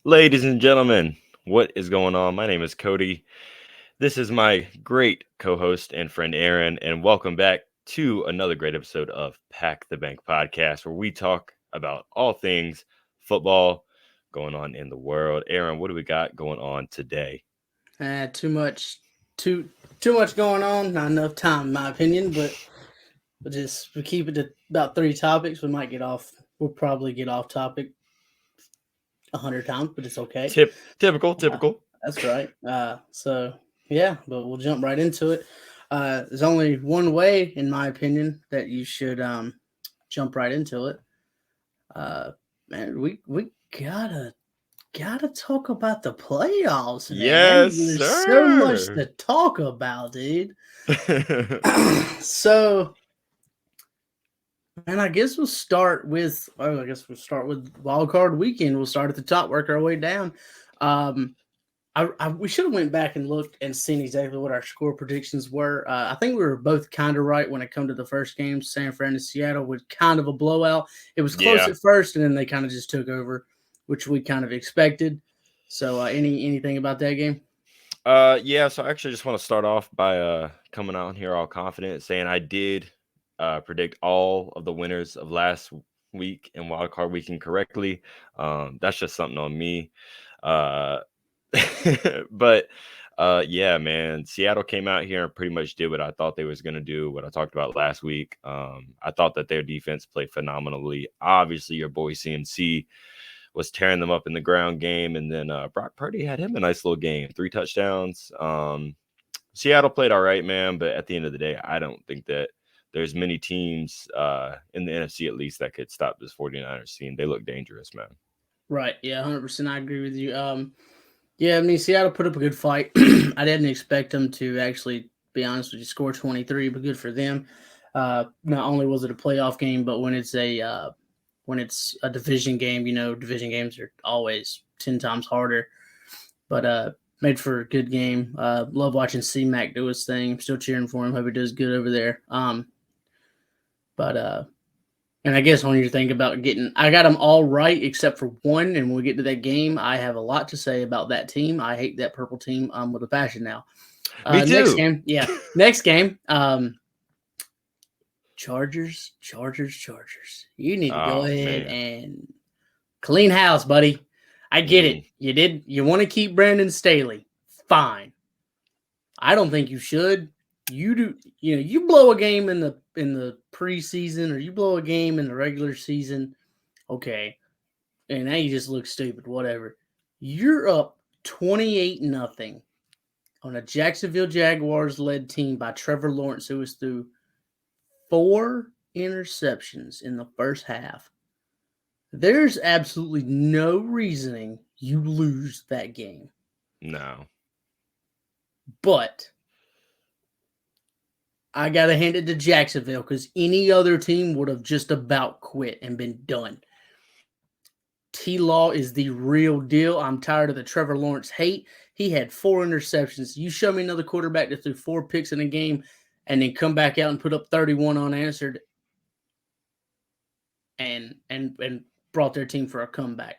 Ladies and gentlemen, what is going on? My name is Cody. This is my great co host and friend Aaron, and welcome back to another great episode of Pack the Bank podcast, where we talk about all things football going on in the world. Aaron, what do we got going on today? Too much, too much going on. Not enough time, in my opinion. But we keep it to about three topics. We might get off. We'll probably get off topic 100 times, but it's okay. Uh, Typical. that's right. Yeah, but we'll jump right into it. There's only one way, in my opinion, that you should jump right into it. Uh, Man, we gotta talk about the playoffs, man. Yes, There's so much sir. to talk about, dude. So, and I guess we'll start with. Oh, I guess we'll start with wild card weekend. We'll start at the top, work our way down. Um, we should have went back and looked and seen exactly what our score predictions were. I think we were both kind of right when it come to the first game. San Fran and Seattle was kind of a blowout. It was close Yeah. at first, and then they kind of just took over, which we kind of expected. So, anything about that game? Yeah, so I actually just want to start off by coming out here all confident saying I did predict all of the winners of last week and wild card weekend correctly. That's just something on me. Uh but yeah, man, Seattle came out here and pretty much did what I thought they was going to do, what I talked about last week. I thought that their defense played phenomenally. Obviously, your boy CMC was tearing them up in the ground game. And then Brock Purdy had him a nice little game, 3 touchdowns. Seattle played all right, man. But at the end of the day, I don't think that there's many teams in the NFC at least that could stop this 49ers team. They look dangerous, man. Right. Yeah, 100%. I agree with you. Yeah, I mean, Seattle put up a good fight. I didn't expect them to actually, be honest with you, score 23, but good for them. Not only was it a playoff game, but when it's a division game, division games are always 10 times harder. But made for a good game. Love watching C-Mac do his thing. I'm still cheering for him. Hope he does good over there. But and I guess when you think about I got them all right except for one. And when we get to that game, I have a lot to say about that team. I hate that purple team with a passion now. Me Next too. game, yeah, next game. Chargers. You need to go Oh ahead man. and clean house, buddy. I get Mm, it. You did. You want to keep Brandon Staley. Fine. I don't think you should. You do. You blow a game in the preseason, or you blow a game in the regular season. Okay, and now you just look stupid. Whatever. You're up 28-0 on a Jacksonville Jaguars led team by Trevor Lawrence, who was through 4 interceptions in the first half. There's absolutely no reasoning you lose that game. no. But I got to hand it to Jacksonville because any other team would have just about quit and been done. T-Law is the real deal. I'm tired of the Trevor Lawrence hate. He had 4 interceptions. You show me another quarterback that threw 4 picks in a game and then come back out and put up 31 unanswered and brought their team for a comeback.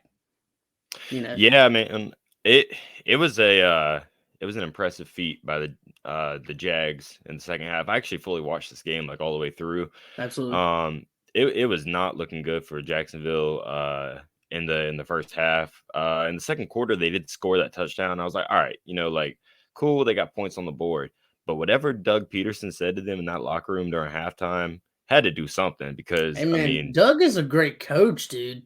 Yeah, man. It it was an impressive feat by the Jags in the second half. I actually fully watched this game like all the way through. Absolutely. It was not looking good for Jacksonville in the first half. In the second quarter, they did score that touchdown. I was like, all right, like cool, they got points on the board. But whatever Doug Peterson said to them in that locker room during halftime had to do something because Hey, man, Doug is a great coach, dude.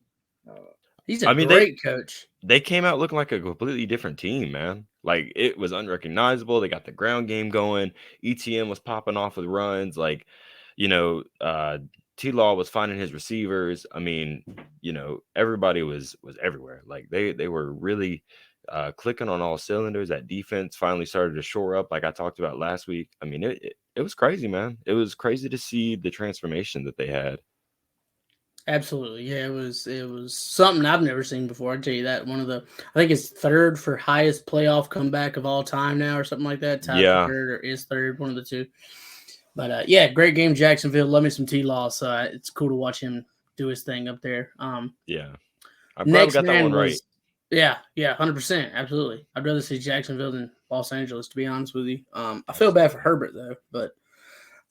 He's a I mean they great coach. they came out looking like a completely different team, man. Like it was unrecognizable. They got the ground game going. ETN was popping off with runs. Like, you know, uh, T Law was finding his receivers. I mean, everybody was everywhere. Like they were really clicking on all cylinders. That defense finally started to shore up, like I talked about last week. I mean, it was crazy, man. It was crazy to see the transformation that they had. Absolutely, yeah. It was something I've never seen before. I tell you that I think it's third for highest playoff comeback of all time now, or something like that. Tied for Yeah, third, or is third, one of the two. But yeah, great game, Jacksonville. Love me some T-Law. So it's cool to watch him do his thing up there. yeah. I'm glad we Next got that man one right. Yeah, 100%, absolutely. I'd rather see Jacksonville than Los Angeles, to be honest with you. I feel bad for Absolutely. Herbert though,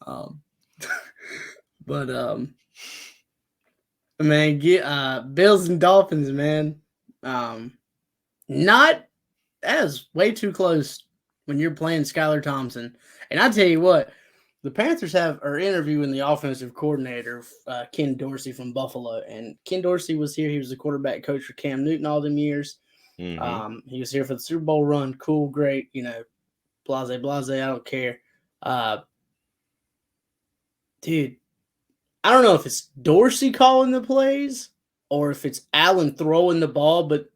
um, but man, get Bills and Dolphins, man. Um, not as way too close when you're playing Skylar Thompson. And I tell you what, the Panthers are interviewing the offensive coordinator, Ken Dorsey from Buffalo, and Ken Dorsey was here. He was the quarterback coach for Cam Newton all them years. Mm-hmm. He was here for the Super Bowl run. Cool, great, blase, blase. I don't care. Uh, dude, I don't know if it's Dorsey calling the plays or if it's Allen throwing the ball, but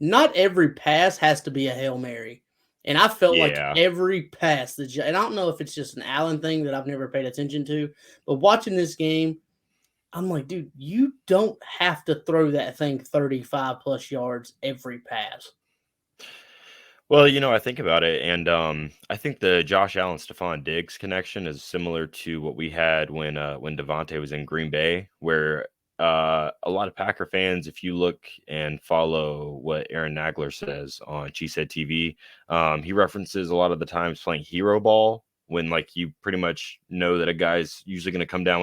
not every pass has to be a Hail Mary. And I felt like Yeah. every pass, and I don't know if it's just an Allen thing that I've never paid attention to, but watching this game, I'm like, dude, you don't have to throw that thing 35 plus yards every pass. Well, I think about it, and I think the Josh Allen Stephon Diggs connection is similar to what we had when Devontae was in Green Bay, where a lot of Packer fans, if you look and follow what Aaron Nagler says on She Said TV, he references a lot of the times playing hero ball when like you pretty much know that a guy's usually going to come down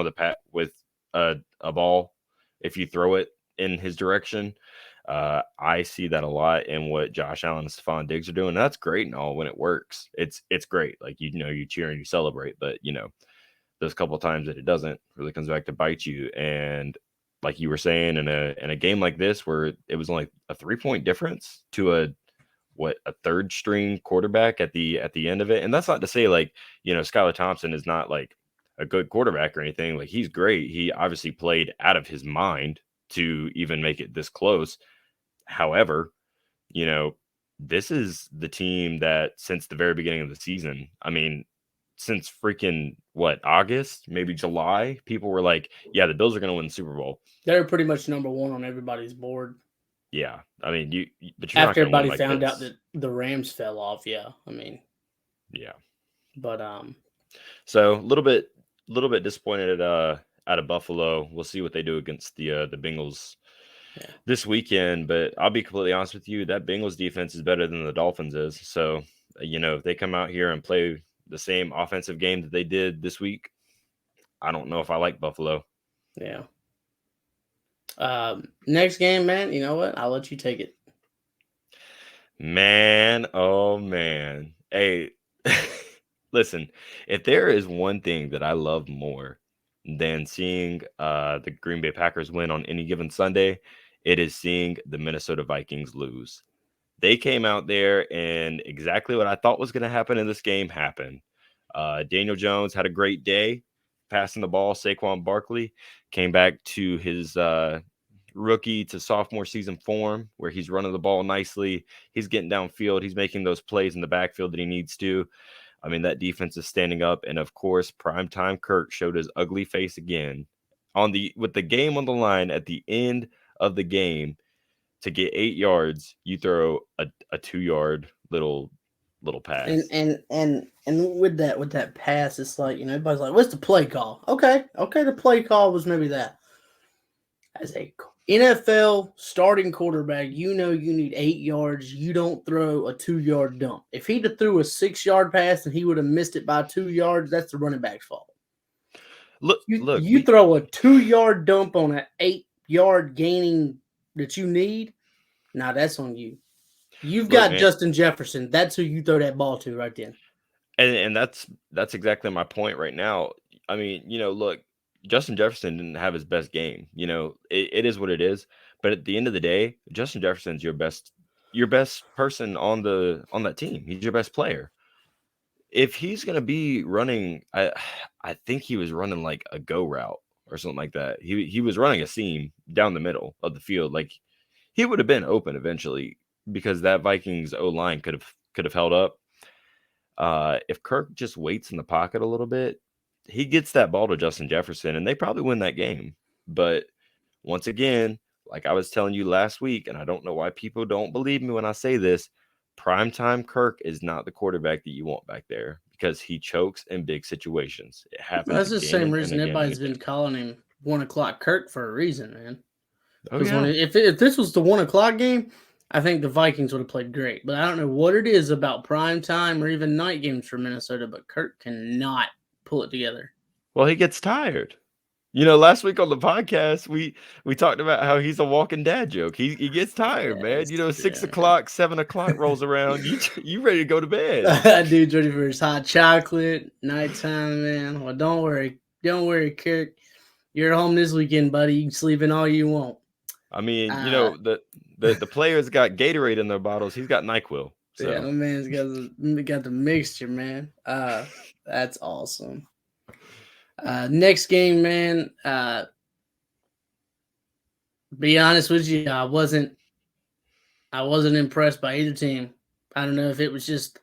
with a ball if you throw it in his direction. I see that a lot in what Josh Allen and Stephon Diggs are doing. And that's great and all when it works. It's great. Like you cheer and you celebrate, but those couple of times that it doesn't really comes back to bite you. And like you were saying, in a game like this where it was only a 3-point difference to a third string quarterback at the end of it. And that's not to say like, Skylar Thompson is not like a good quarterback or anything. Like he's great. He obviously played out of his mind to even make it this close. However, you know, this is the team that since the very beginning of the season, I mean, since freaking what, August, maybe July, people were like, yeah, the Bills are going to win the Super Bowl. They're pretty much number one on everybody's board. Yeah. I mean, but you're not After going to win everybody like found out this. that the Rams fell off, yeah. Yeah. But So a little bit disappointed out of Buffalo. We'll see what they do against the Bengals yeah. this weekend, but I'll be completely honest with you, that Bengals defense is better than the Dolphins is. So, if they come out here and play the same offensive game that they did this week, I don't know if I like Buffalo. Yeah. Next game, man, you know what? I'll let you take it. Man, oh man. Hey, listen, if there is one thing that I love more than seeing the Green Bay Packers win on any given Sunday, it is seeing the Minnesota Vikings lose. They came out there and exactly what I thought was going to happen in this game happened. Daniel Jones had a great day passing the ball. Saquon Barkley came back to his rookie to sophomore season form where he's running the ball nicely. He's getting downfield. He's making those plays in the backfield that he needs to. I mean, that defense is standing up. And of course, primetime Kirk showed his ugly face again with the game on the line at the end of the game. To get 8 yards, you throw a 2 yard little And pass. and and and with that pass, it's like, everybody's like, "What's the play call?" Okay, the play call was maybe that. As a NFL starting quarterback, you need 8 yards. You don't throw a 2 yard dump. If he'd have threw a 6 yard pass and he would have missed it by 2 yards, that's the running back's fault. Look, You throw a 2 yard dump on an 8 yard gaining that you need. Now that's on you. You've look, got man, Justin Jefferson. That's who you throw that ball to right then. and that's exactly my point right now. I mean, look, Justin Jefferson didn't have his best game. It is what it is. But at the end of the day, Justin Jefferson's your best person on that team. He's your best player. If he's gonna be running, I think he was running like a go route or something like that. He was running a seam down the middle of the field. Like he would have been open eventually because that Vikings O line could have held up. If Kirk just waits in the pocket a little bit, he gets that ball to Justin Jefferson, and they probably win that game. But once again, like I was telling you last week, and I don't know why people don't believe me when I say this, primetime Kirk is not the quarterback that you want back there because he chokes in big situations. It happens That's the same again and reason again and everybody's been again. calling him 1 o'clock Kirk for a reason, man. Oh Because yeah. if this was the 1 o'clock game, I think the Vikings would have played great, but I don't know what it is about prime time or even night games for Minnesota, but Kirk cannot pull it together. Well, he gets tired. You know, last week on the podcast, we talked about how he's a walking dad joke. He gets tired, man. Yes, You know, six yeah. o'clock, 7 o'clock rolls around. You ready to go to bed? That dude's ready for his hot chocolate, nighttime, man. Well, don't worry, Kirk. You're at home this weekend, buddy. You can sleep in all you want. I mean, you Uh, know, the players got Gatorade in their bottles. He's got NyQuil. yeah, So my man's got the mixture, man. That's awesome. Next game, man. Be honest with you, I wasn't impressed by either team. I don't know if it was just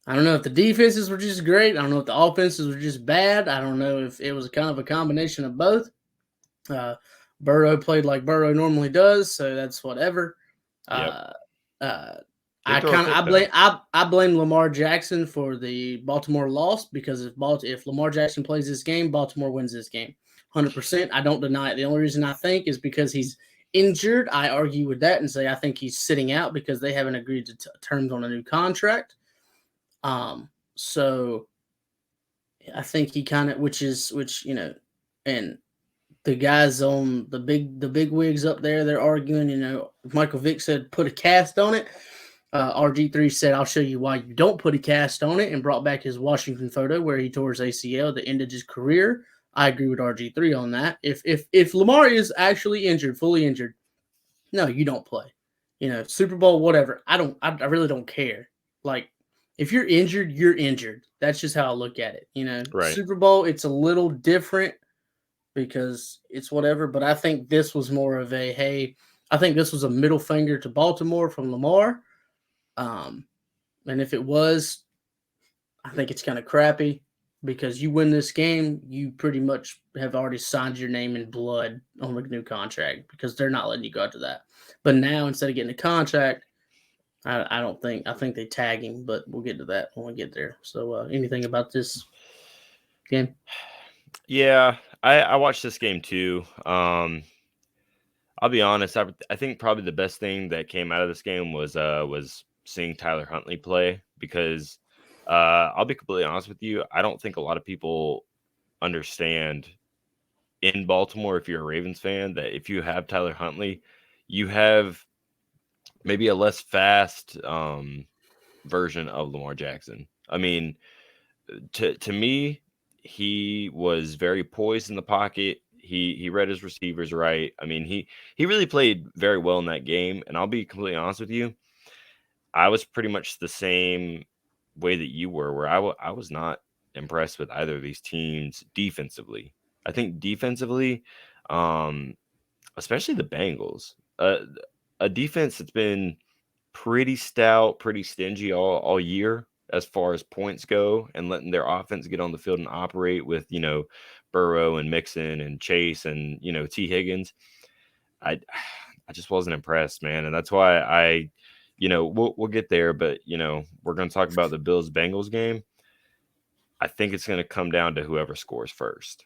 I don't know if the defenses were just great. I don't know if the offenses were just bad. I don't know if it was kind of a combination of both. Uh, Burrow played like Burrow normally does, so that's whatever. yep. Uh, uh, Did I throw a kind of pick though. I blame Lamar Jackson for the Baltimore loss because if Lamar Jackson plays this game, Baltimore wins this game, 100%. I don't deny it. The only reason I think is because he's injured. I argue with that and say I think he's sitting out because they haven't agreed to terms on a new contract. So I think he kind of, and the guys on the big wigs up there, they're arguing. Michael Vick said put a cast on it. RG3 said, "I'll show you why you don't put a cast on it," and brought back his Washington photo where he tore his ACL that ended his career. I agree with RG3 on that. If Lamar is actually injured, fully injured, no, you don't play. Super Bowl, whatever. I really don't care. Like, if you're injured, you're injured. That's just how I look at it. Right. Super Bowl, it's a little different because it's whatever. But I think this was more of a hey. I think this was a middle finger to Baltimore from Lamar. Um, and if it was, I think it's kind of crappy because you win this game, you pretty much have already signed your name in blood on the new contract because they're not letting you go after that. But now instead of getting a contract, I don't think I think they tag him, but we'll get to that when we get there. So anything about this game? Yeah, I watched this game too. I'll be honest. I think probably the best thing that came out of this game was seeing Tyler Huntley play because I'll be completely honest with you. I don't think a lot of people understand in Baltimore, if you're a Ravens fan, that if you have Tyler Huntley, you have maybe a less fast version of Lamar Jackson. I mean, to me, he was very poised in the pocket. He read his receivers right. I mean, he really played very well in that game. And I'll be completely honest with you, I was pretty much the same way that you were, where I was not impressed with either of these teams defensively. I think defensively, um, especially the Bengals, a defense that's been pretty stout, pretty stingy all year as far as points go, and letting their offense get on the field and operate with Burrow and Mixon and Chase and T Higgins. I I just wasn't impressed, man, and that's why we'll get there, but we're going to talk about the Bills Bengals game. I think it's going to come down to whoever scores first.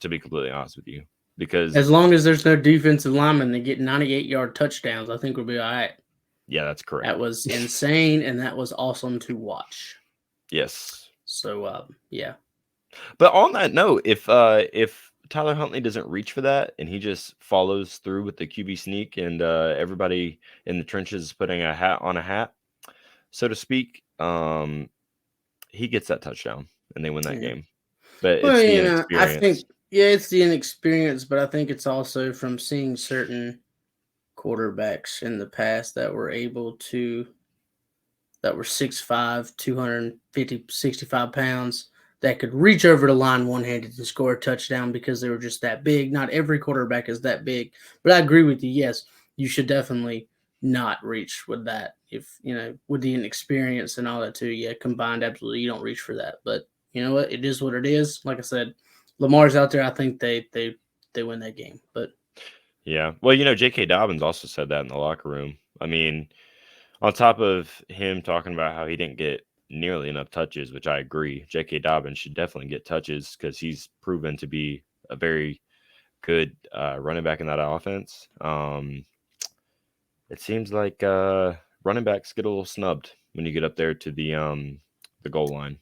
To be completely honest with you, because As long as there's no defensive lineman that get 98-yard touchdowns, I think we'll be all right. yeah, that's correct. That was insane, and that was awesome to watch. Yes. So yeah. But on that note, if Tyler Huntley doesn't reach for that and he just follows through with the QB sneak and everybody in the trenches is putting a hat on a hat, so to speak, he gets that touchdown and they win that Yeah. game. But Well, it's the I think inexperience. it's the inexperience, but I think it's also from seeing certain quarterbacks in the past that were 6'5", 250, 65 pounds that could reach over the line one-handed and score a touchdown because they were just that big. Not every quarterback is that big, but I agree with you. Yes, you should definitely not reach with that. If with the inexperience and all that too, yeah, combined, absolutely, you don't reach for that. But you know what? It is what it is. Like I said, Lamar's out there. I think they win that game. But Yeah. Well, J.K. Dobbins also said that in the locker room. I mean, on top of him talking about how he didn't get nearly enough touches, which I agree, J.K. Dobbins should definitely get touches because he's proven to be a very good running back in that offense. It seems like running backs get a little snubbed when you get up there to the goal line.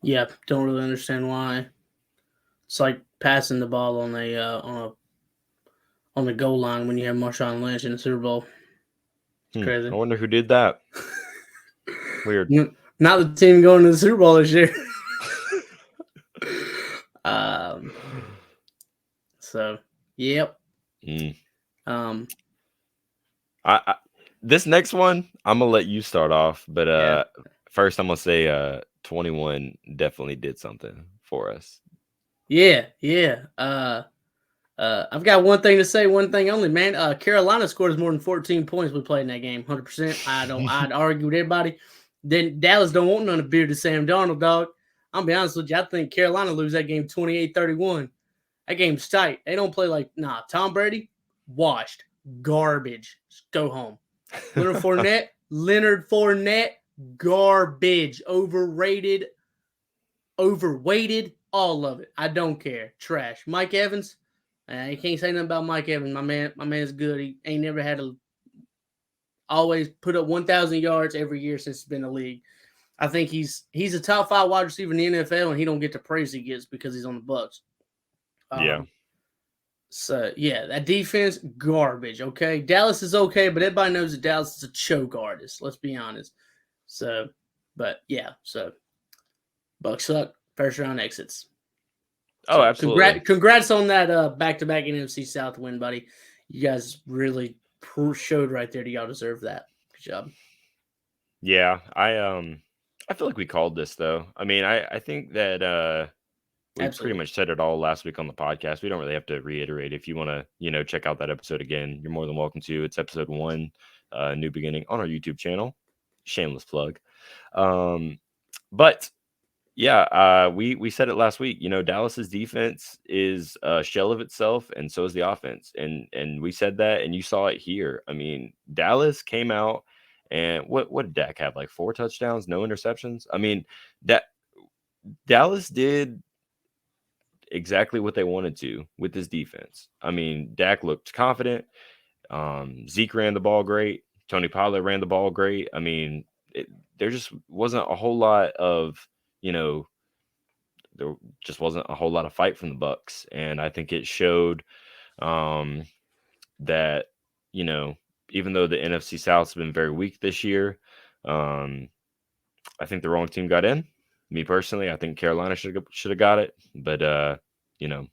Yeah, don't really understand why. It's like passing the ball on the goal line when you have Marshawn Lynch in the Super Bowl. It's I crazy. wonder who did that. Weird. Not the team going to the Super Bowl this year. um. So, yep. Mm. Um. I this next one, I'm gonna let you start off, but Yeah. first I'm gonna say 21 definitely did something for us. Yeah. Yeah. I've got one thing to say, one thing only, man. Carolina scored more than 14 points we played in that game, 100%. I'd argue with everybody. Then Dallas don't want none of bearded Sam Darnold, dog. I'll be honest with you. I think Carolina lose that game 28-31. That game's tight. They don't play like, Tom Brady, washed, garbage. Just go home. Leonard Fournette, garbage, overrated, overweighted, all of it. I don't care. Trash. Mike Evans, you can't say nothing about Mike Evans. My man's good. He ain't never had a always put up 1,000 yards every year since he's been in the league. I think he's a top 5 wide receiver in the NFL, and he don't get the praise he gets because he's on the Bucks. Yeah. So yeah, that defense garbage. Okay, Dallas is okay, but everybody knows that Dallas is a choke artist. Let's be honest. So, but yeah, so Bucks suck. First round exits. Oh, So absolutely. congrats on that back-to-back NFC South win, buddy. You guys really showed right there that y'all deserve that. Good job. Yeah, I feel like we called this though. I mean, I think that we pretty Absolutely. much said it all last week on the podcast. We don't really have to reiterate. If you want to, check out that episode again, you're more than welcome to. It's episode 1, New Beginning, on our YouTube channel. Shameless plug. But yeah, we said it last week. Dallas's defense is a shell of itself, and so is the offense. And we said that, and you saw it here. I mean, Dallas came out, and what did Dak have? Like 4 touchdowns, no interceptions. I mean, that Dallas did exactly what they wanted to with this defense. I mean, Dak looked confident. Zeke ran the ball great. Tony Pollard ran the ball great. I mean, there just wasn't a whole lot of, there just wasn't a whole lot of fight from the Bucks, and I think it showed that even though the NFC South's been very weak this year, I think the wrong team got in. Me personally, I think Carolina should have got it, but you know,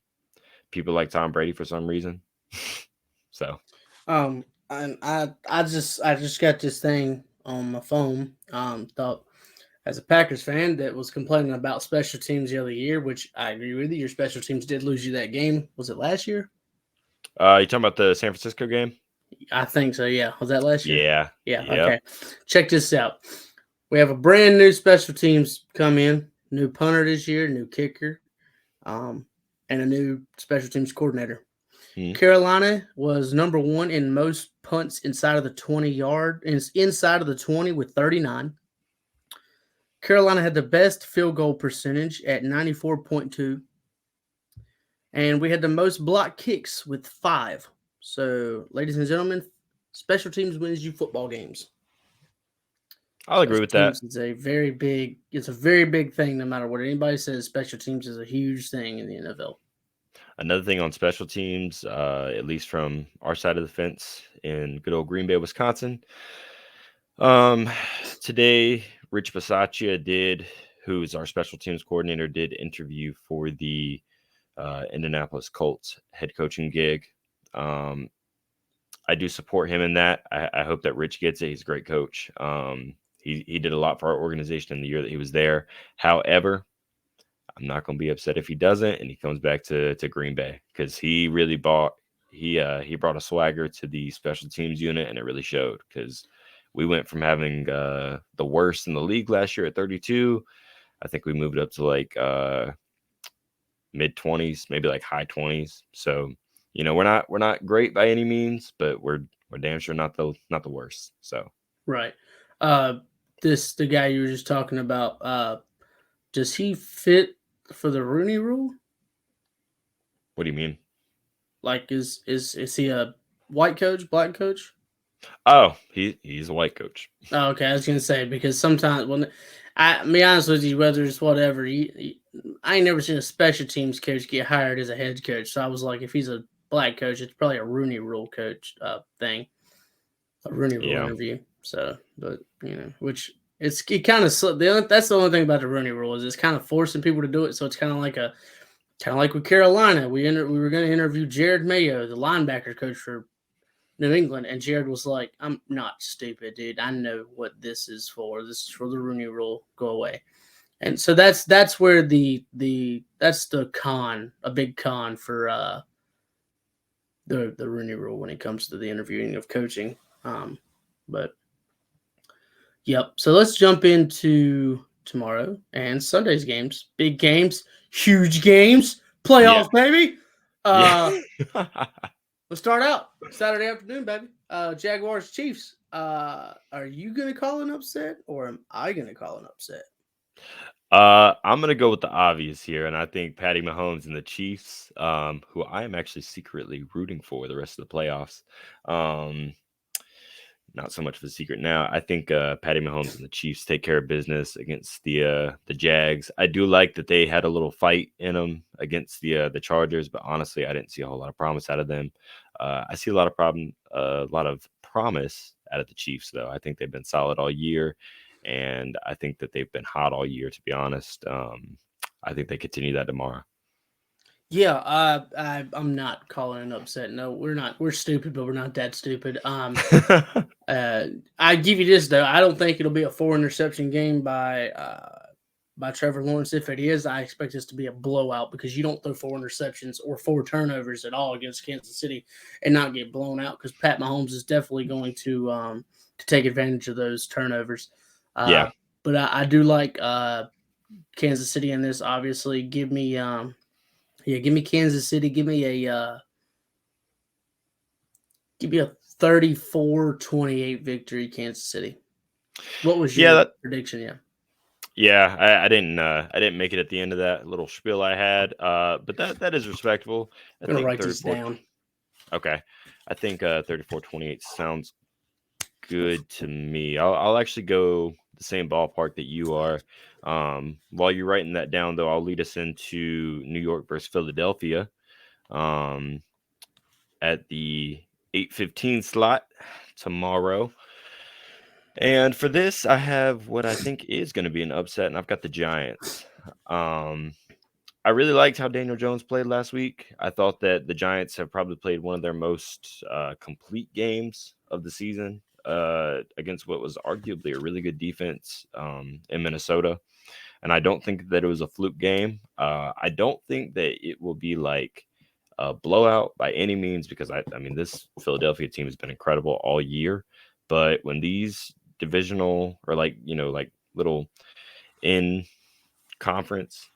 people like Tom Brady for some reason. So And I just got this thing on my phone. Thought as a Packers fan that was complaining about special teams the other year, which I agree with you. Your special teams did lose you that game. Was it last year? you talking about the San Francisco game? I think so. Yeah. Was that last year? Yeah. Yeah. Yep. Okay. Check this out. We have a brand new special teams come in, new punter this year, new kicker, and a new special teams coordinator. Hmm. Carolina was number 1 in most punts inside of the inside of the 20 with 39. Carolina had the best field goal percentage at 94.2. And we had the most block kicks with 5. So, ladies and gentlemen, special teams wins you football games. I'll agree Special with that. teams is it's a very big thing no matter what anybody says. Special teams is a huge thing in the NFL. Another thing on special teams, at least from our side of the fence in good old Green Bay, Wisconsin. Today, Rich Bisaccia who's our special teams coordinator, did interview for the Indianapolis Colts head coaching gig. I do support him in that. I hope that Rich gets it. He's a great coach. He did a lot for our organization in the year that he was there. However, I'm not going to be upset if he doesn't and he comes back to Green Bay, because he really brought a swagger to the special teams unit, and it really showed, because we went from having the worst in the league last year at 32. I think we moved up to like mid 20s, maybe like high 20s. So, we're not great by any means, but we're damn sure not the worst. So Right. The guy you were just talking about, does he fit for the Rooney Rule? what do you mean? Like, is he a white coach, black coach? Oh, he's a white coach. Oh, okay, I was gonna say because sometimes when I be honest with you, whether it's whatever, I ain't never seen a special teams coach get hired as a head coach. So I was like, if he's a black coach, it's probably a Rooney Rule coach thing, a Rooney Rule Yeah, interview. So, but which it kind of that's the only thing about the Rooney Rule is it's kind of forcing people to do it. So it's kind of like with Carolina, we were going to interview Jared Mayo, the linebacker coach for New England, and Jared was like, "I'm not stupid, dude. I know what this is for. This is for the Rooney Rule. Go away." And so that's where that's the con, a big con for the Rooney Rule when it comes to the interviewing of coaching. But yep. So let's jump into tomorrow and Sunday's games. Big games, huge games, yeah, playoffs, baby. yeah. Let's start out Saturday afternoon, baby. Jaguars Chiefs. Are you gonna call an upset or am I gonna call an upset? I'm gonna go with the obvious here, and I think Patty Mahomes and the Chiefs, who I am actually secretly rooting for the rest of the playoffs. Um, Not so much of a secret now. I think Patty Mahomes and the Chiefs take care of business against the Jags. I do like that they had a little fight in them against the Chargers, but honestly, I didn't see a whole lot of promise out of them. I see a lot of promise out of the Chiefs, though. I think they've been solid all year, and I think that they've been hot all year. To be honest, I think they continue that tomorrow. Yeah, I'm not calling an upset. No, we're not. We're stupid, but we're not that stupid. I give you this though. I don't think it'll be a 4 interception game by Trevor Lawrence. If it is, I expect this to be a blowout because you don't throw 4 interceptions or 4 turnovers at all against Kansas City and not get blown out. Because Pat Mahomes is definitely going to take advantage of those turnovers. Uh, Yeah. but I do like Kansas City in this. Obviously, give me Kansas City. Give me a 34-28 victory, Kansas City. What was Yeah, your that prediction? Yeah. Yeah, I didn't make it at the end of that little spiel I had. But that is respectable. I I'm gonna think write this 34. down. Okay. I think 34-28 sounds good to me. I'll actually go the same ballpark that you are. While you're writing that down though, I'll lead us into New York versus Philadelphia. Um, at the 8:15 slot tomorrow. And for this, I have what I think is going to be an upset, and I've got the Giants. Um, I really liked how Daniel Jones played last week. I thought that the Giants have probably played one of their most complete games of the season against what was arguably a really good defense in Minnesota. And I don't think that it was a fluke game. I don't think that it will be like a blowout by any means because I mean, this Philadelphia team has been incredible all year. But when these divisional or like little in conference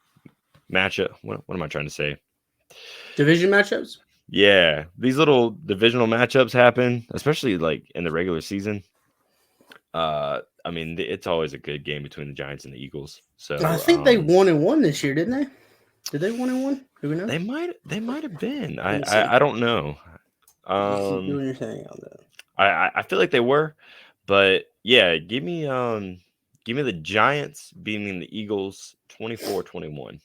matchup. What am I trying to say? Division matchups. Yeah, these little divisional matchups happen, especially like in the regular season. I mean, it's always a good game between the Giants and the Eagles. I So, think they 1-1 this year, didn't they? Did they 1-1? Do we know? they might have been. Let me see. I don't know. You keep Um, doing your thing on that. I feel like they were, but yeah, give me the Giants beating the Eagles 24-21.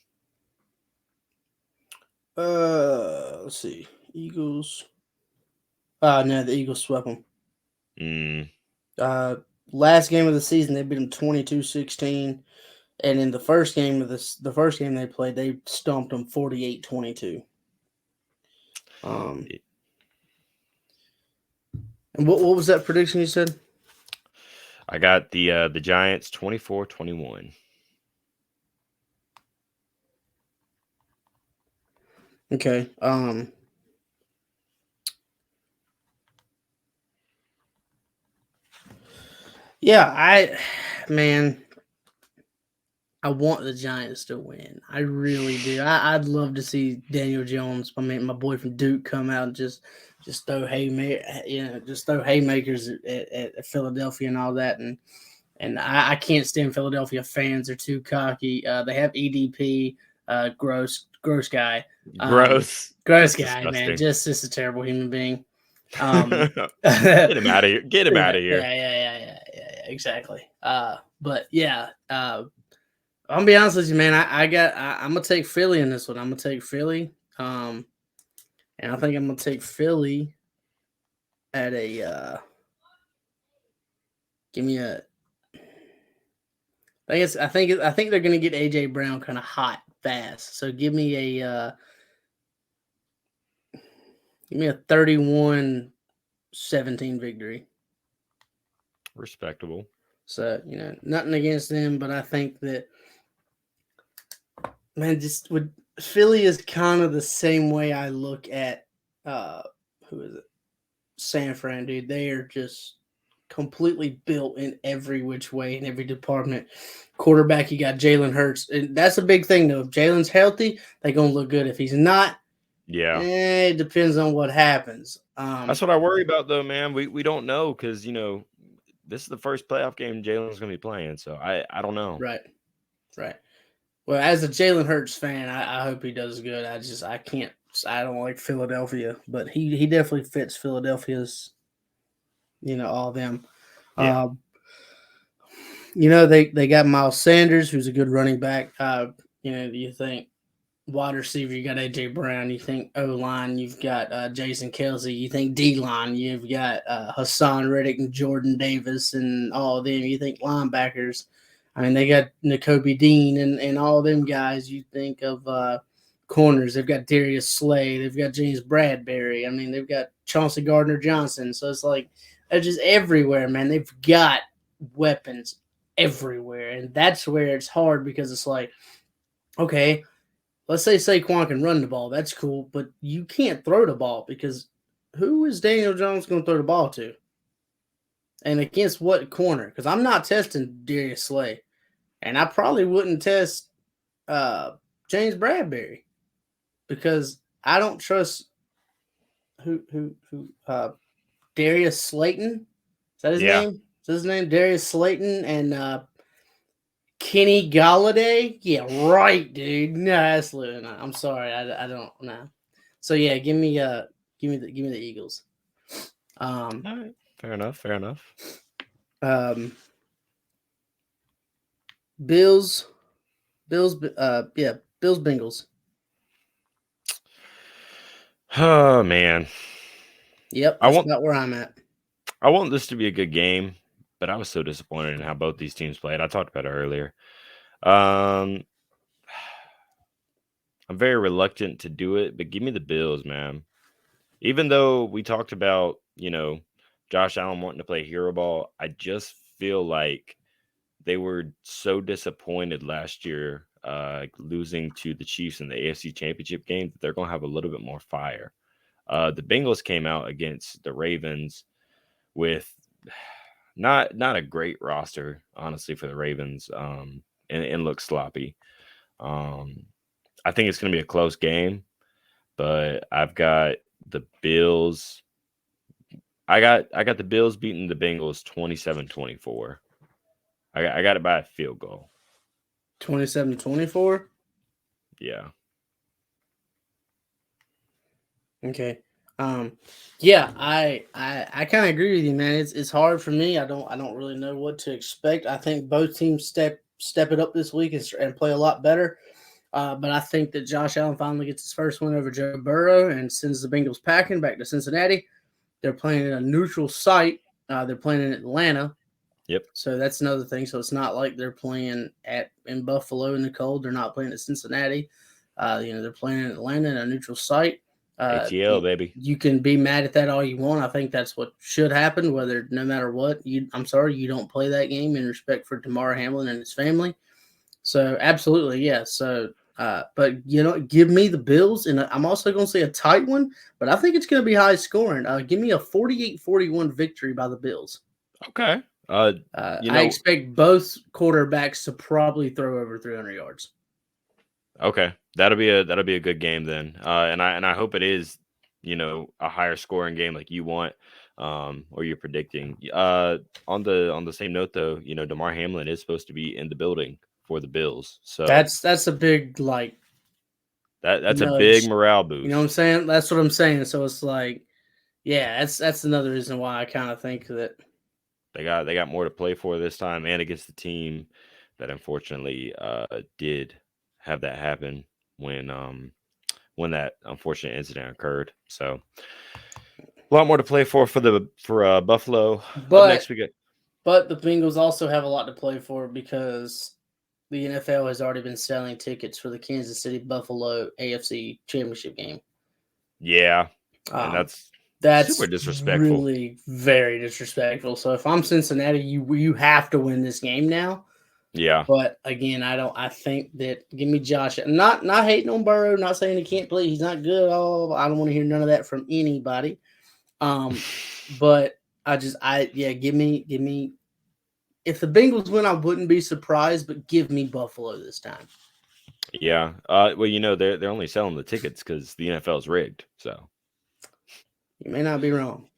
Let's see. Eagles. No, the Eagles swept them. Mm, Uh, Last game of the season, they beat them 22-16. And in the first game the first game they played, they stomped them 48-22. Um, and what was that prediction you said? I got the Giants 24-21. Okay. Yeah, man, I want the Giants to win. I really do. I'd love to see Daniel Jones, my boy from Duke, come out and just throw just throw haymakers at Philadelphia and all that. And I can't stand Philadelphia fans. They're too cocky. They have EDP, gross guy. Gross. Gross That's guy, man. disgusting. Just a terrible human being. Get him out of here. Get him Yeah, out of here. yeah, exactly. But yeah, I'm gonna be honest with you, man. I'm gonna take Philly in this one. I'm gonna take Philly. And I think I'm gonna take Philly at a give me a I think they're gonna get AJ Brown kind of hot fast. So give me a 31-17 victory. Respectable. So, nothing against them, but I think that, man, just with Philly is kind of the same way I look at who is it? San Fran, dude. They are just completely built in every which way in every department. Quarterback, you got Jalen Hurts, and that's a big thing though. If Jalen's healthy, they're gonna look good. If he's not, Yeah. it depends on what happens. That's what I worry about, though, man. We don't know because this is the first playoff game Jalen's going to be playing, so I don't know. Right, right. Well, as a Jalen Hurts fan, I hope he does good. I can't. I don't like Philadelphia, but he definitely fits Philadelphia's. All of them. Yeah. They got Miles Sanders, who's a good running back. You think wide receiver, you got AJ Brown. You think O line, you've got Jason Kelsey. You think D line, you've got Hassan Reddick and Jordan Davis and all of them. You think linebackers. I mean, they got N'Kobe Dean and all of them guys. You think of corners. They've got Darius Slay. They've got James Bradbury. I mean, they've got Chauncey Gardner-Johnson. So it's like they're just everywhere, man. They've got weapons everywhere. And that's where it's hard because it's like, okay, let's say Saquon can run the ball. That's cool. But you can't throw the ball because who is Daniel Jones going to throw the ball to? And against what corner? Because I'm not testing Darius Slay. And I probably wouldn't test James Bradbury because I don't trust Darius Slayton. Is that his Yeah. name? Is that his name? Darius Slayton and Kenny Galladay? Yeah, right, dude. No, absolutely not. I'm sorry. I don't know. So yeah, give me the Eagles. All right. Fair enough. Fair enough. Bills, Bills, Bengals. Oh man. Yep, I that's want about where I'm at. I want this to be a good game, but I was so disappointed in how both these teams played. I talked about it earlier. I'm very reluctant to do it, but give me the Bills, man. Even though we talked about, Josh Allen wanting to play hero ball, I just feel like they were so disappointed last year, losing to the Chiefs in the AFC Championship game, that they're going to have a little bit more fire. The Bengals came out against the Ravens with not a great roster, honestly, for the Ravens, and looked sloppy. I think it's going to be a close game, but I've got the Bills. I got the Bills beating the Bengals 27-24. I got it by a field goal. 27-24. Yeah. Okay. Yeah, I kind of agree with you, man. It's hard for me. I don't really know what to expect. I think both teams step it up this week and play a lot better. But I think that Josh Allen finally gets his first win over Joe Burrow and sends the Bengals packing back to Cincinnati. They're playing in a neutral site. They're playing in Atlanta. Yep. So that's another thing. So it's not like they're playing in Buffalo in the cold. They're not playing at Cincinnati. They're playing in Atlanta in a neutral site. ATL, baby. You can be mad at that all you want. I think that's what should happen. Whether no matter what, I'm sorry you don't play that game in respect for Damar Hamlin and his family. So absolutely, yeah. So, but give me the Bills, and I'm also going to say a tight one, but I think it's going to be high scoring. Give me a 48-41 victory by the Bills. Okay. I expect both quarterbacks to probably throw over 300 yards. Okay, that'll be a good game then, and I hope it is, a higher scoring game like you want, or you're predicting. On the same note though, Damar Hamlin is supposed to be in the building for the Bills, so that's a big that's a nudge. big morale boost. You know what I'm saying? That's what I'm saying. So it's like, Yeah, that's another reason why I kind of think that. They got more to play for this time, and against the team that unfortunately did have that happen when that unfortunate incident occurred. So a lot more to play for Buffalo. Up But next, we got but the Bengals also have a lot to play for because the NFL has already been selling tickets for the Kansas City Buffalo AFC Championship game. yeah, and Um, that's super that's disrespectful. really very disrespectful. So if I'm Cincinnati, you have to win this game now. Yeah, But again, I don't. I think that give me Josh. Not hating on Burrow. Not saying he can't play. He's not good at all. I don't want to hear none of that from anybody. Um, but I give me. If the Bengals win, I wouldn't be surprised. But give me Buffalo this time. yeah. Well, they're only selling the tickets because the NFL is rigged. So You may not be wrong.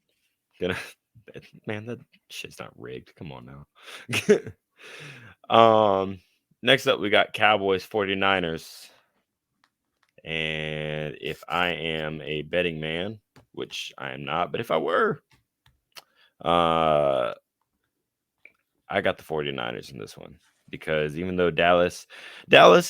gonna man, that shit's not rigged. Come on now. um, Next up we got Cowboys 49ers. And if I am a betting man, which I am not, but if I were, uh, I got the 49ers in this one because even though Dallas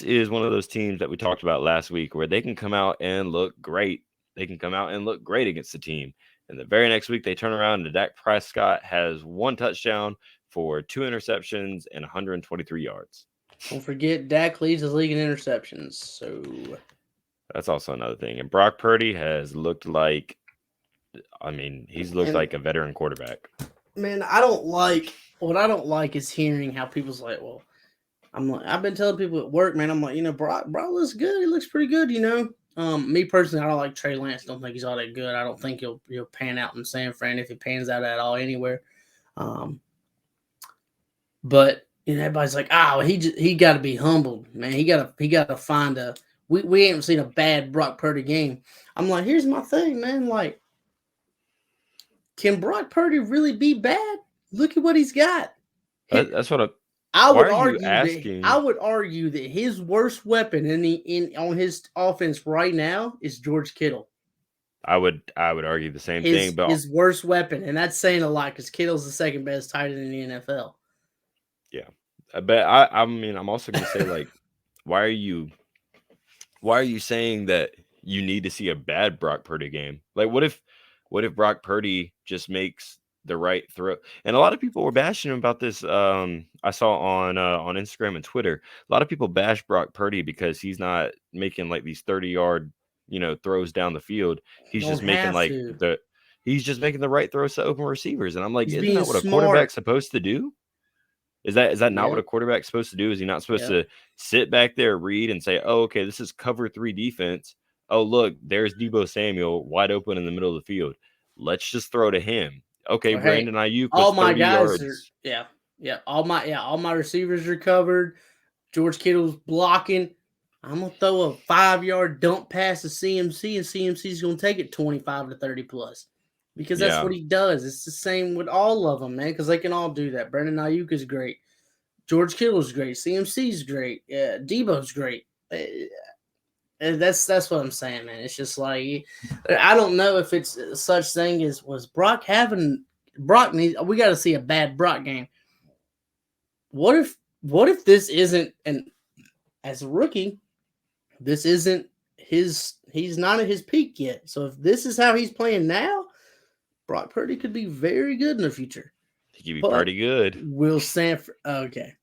is one of those teams that we talked about last week where they can come out and look great. They can come out and look great against the team. And the very next week they turn around and Dak Prescott has one touchdown for two interceptions and 123 yards. Don't forget, Dak leads the league in interceptions. So, That's also another thing. And Brock Purdy has looked like he's looked and like a veteran quarterback. man, I don't like what I don't like is hearing how people's like, well, I've been telling people at work, man, I'm like, Brock looks good. He looks pretty good, Me personally, I don't like Trey Lance. Don't think he's all that good. I don't think he'll pan out in San Fran if he pans out at all anywhere. Um, but everybody's like, oh, he got to be humbled, man. He got to find a. We haven't seen a bad Brock Purdy game. I'm like, here's my thing, man. Like, can Brock Purdy really be bad? Look at what he's got. That's what. I Why would are you argue that asking? his worst weapon in on his offense right now is George Kittle. I would argue the same thing, His but his worst weapon, and that's saying a lot because Kittle's the second best tight end in the NFL. yeah. But I'm also gonna say like, why are you why are you saying that you need to see a bad Brock Purdy game? Like, what if Brock Purdy just makes the right throw? And a lot of people were bashing him about this. I saw on Instagram and Twitter, a lot of people bash Brock Purdy because he's not making like these 30-yard, throws down the field. He's Don't just making have like to. he's just making the right throws to open receivers. And I'm like, He's isn't being that what a smart. quarterback's supposed to do? Is that not what a Yep. quarterback's supposed to do? Is he not supposed Yep. to sit back there, read, and say, "Oh, okay, this is cover three defense. Oh, look, there's Debo Samuel wide open in the middle of the field. Let's just throw to him." Okay, Well, hey, Brandon Ayuk all was my 30 guys are yards. all my receivers are covered. George Kittle's blocking. I'm gonna throw a 5-yard dump pass to CMC, and CMC's gonna take it 25 to 30 plus because that's Yeah, what he does. It's the same with all of them, man, because they can all do that. Brandon Ayuk is great. George Kittle's great. CMC's great. Debo's great. And that's what I'm saying, man. It's just like I don't know if it's such thing as was Brock having Brock needs. We got to see a bad Brock game. What if this isn't and as a rookie, this isn't his. He's not at his peak yet. So if this is how he's playing now, Brock Purdy could be very good in the future. he could be But pretty good. will Sanford okay?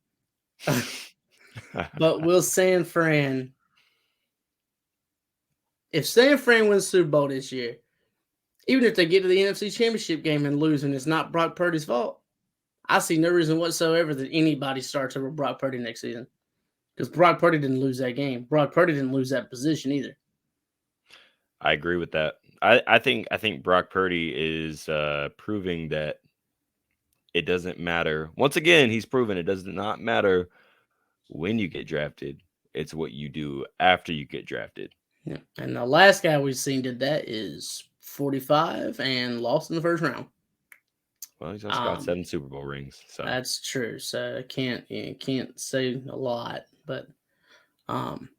But will San Fran? If San Fran wins Super Bowl this year, even if they get to the NFC Championship game and lose, and it's not Brock Purdy's fault, I see no reason whatsoever that anybody starts over Brock Purdy next season. Because Brock Purdy didn't lose that game. Brock Purdy didn't lose that position either. I agree with that. I think Brock Purdy is proving that it doesn't matter. Once again, he's proven it does not matter when you get drafted. It's what you do after you get drafted. Yeah. And the last guy we've seen did that is 45 and lost in the first round. Well, he's also got Um, 7 Super Bowl rings. So that's true. So I can't say a lot, but um,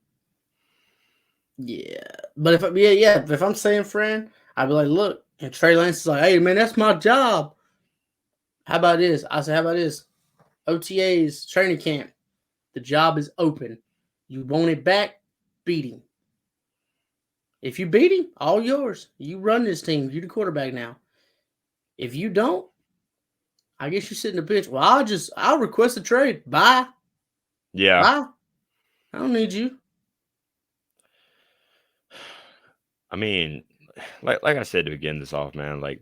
yeah. But if I'm San Fran, I'd be like, look, And Trey Lance is like, hey, man, that's my job. How about this? I said, how about this? OTAs, training camp. The job is open. You want it back? Beat him. If you beat him, all yours. You run this team. You the quarterback now. If you don't, I guess you sit in the bench. Well, I'll request a trade. Bye. Yeah. Bye. I don't need you. I mean, like I said to begin this off, man, like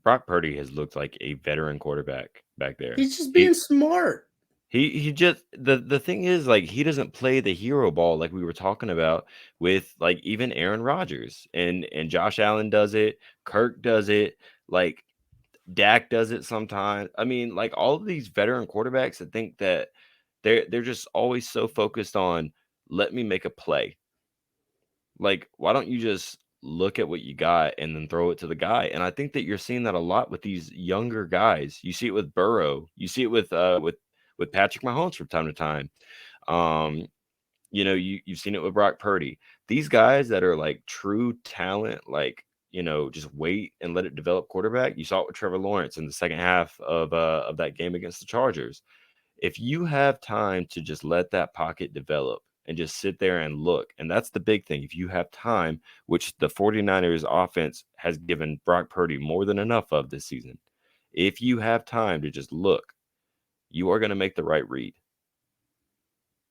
Brock Purdy has looked like a veteran quarterback back there. He's just being smart. He just the thing is, like, he doesn't play the hero ball like we were talking about with, like, even Aaron Rodgers, and Josh Allen does it, Kirk does it, like Dak does it sometimes. I mean, like, all of these veteran quarterbacks that think that they're just always so focused on, let me make a play. Like, why don't you just look at what you got and then throw it to the guy? And I think that you're seeing that a lot with these younger guys. You see it with Burrow. You see it with Patrick Mahomes from time to time. Um, you've seen it with Brock Purdy. These guys that are like true talent, like, just wait and let it develop quarterback. You saw it with Trevor Lawrence in the second half of that game against the Chargers. If you have time to just let that pocket develop and just sit there and look, and that's the big thing. If you have time, which the 49ers offense has given Brock Purdy more than enough of this season, if you have time to just look, you are going to make the right read.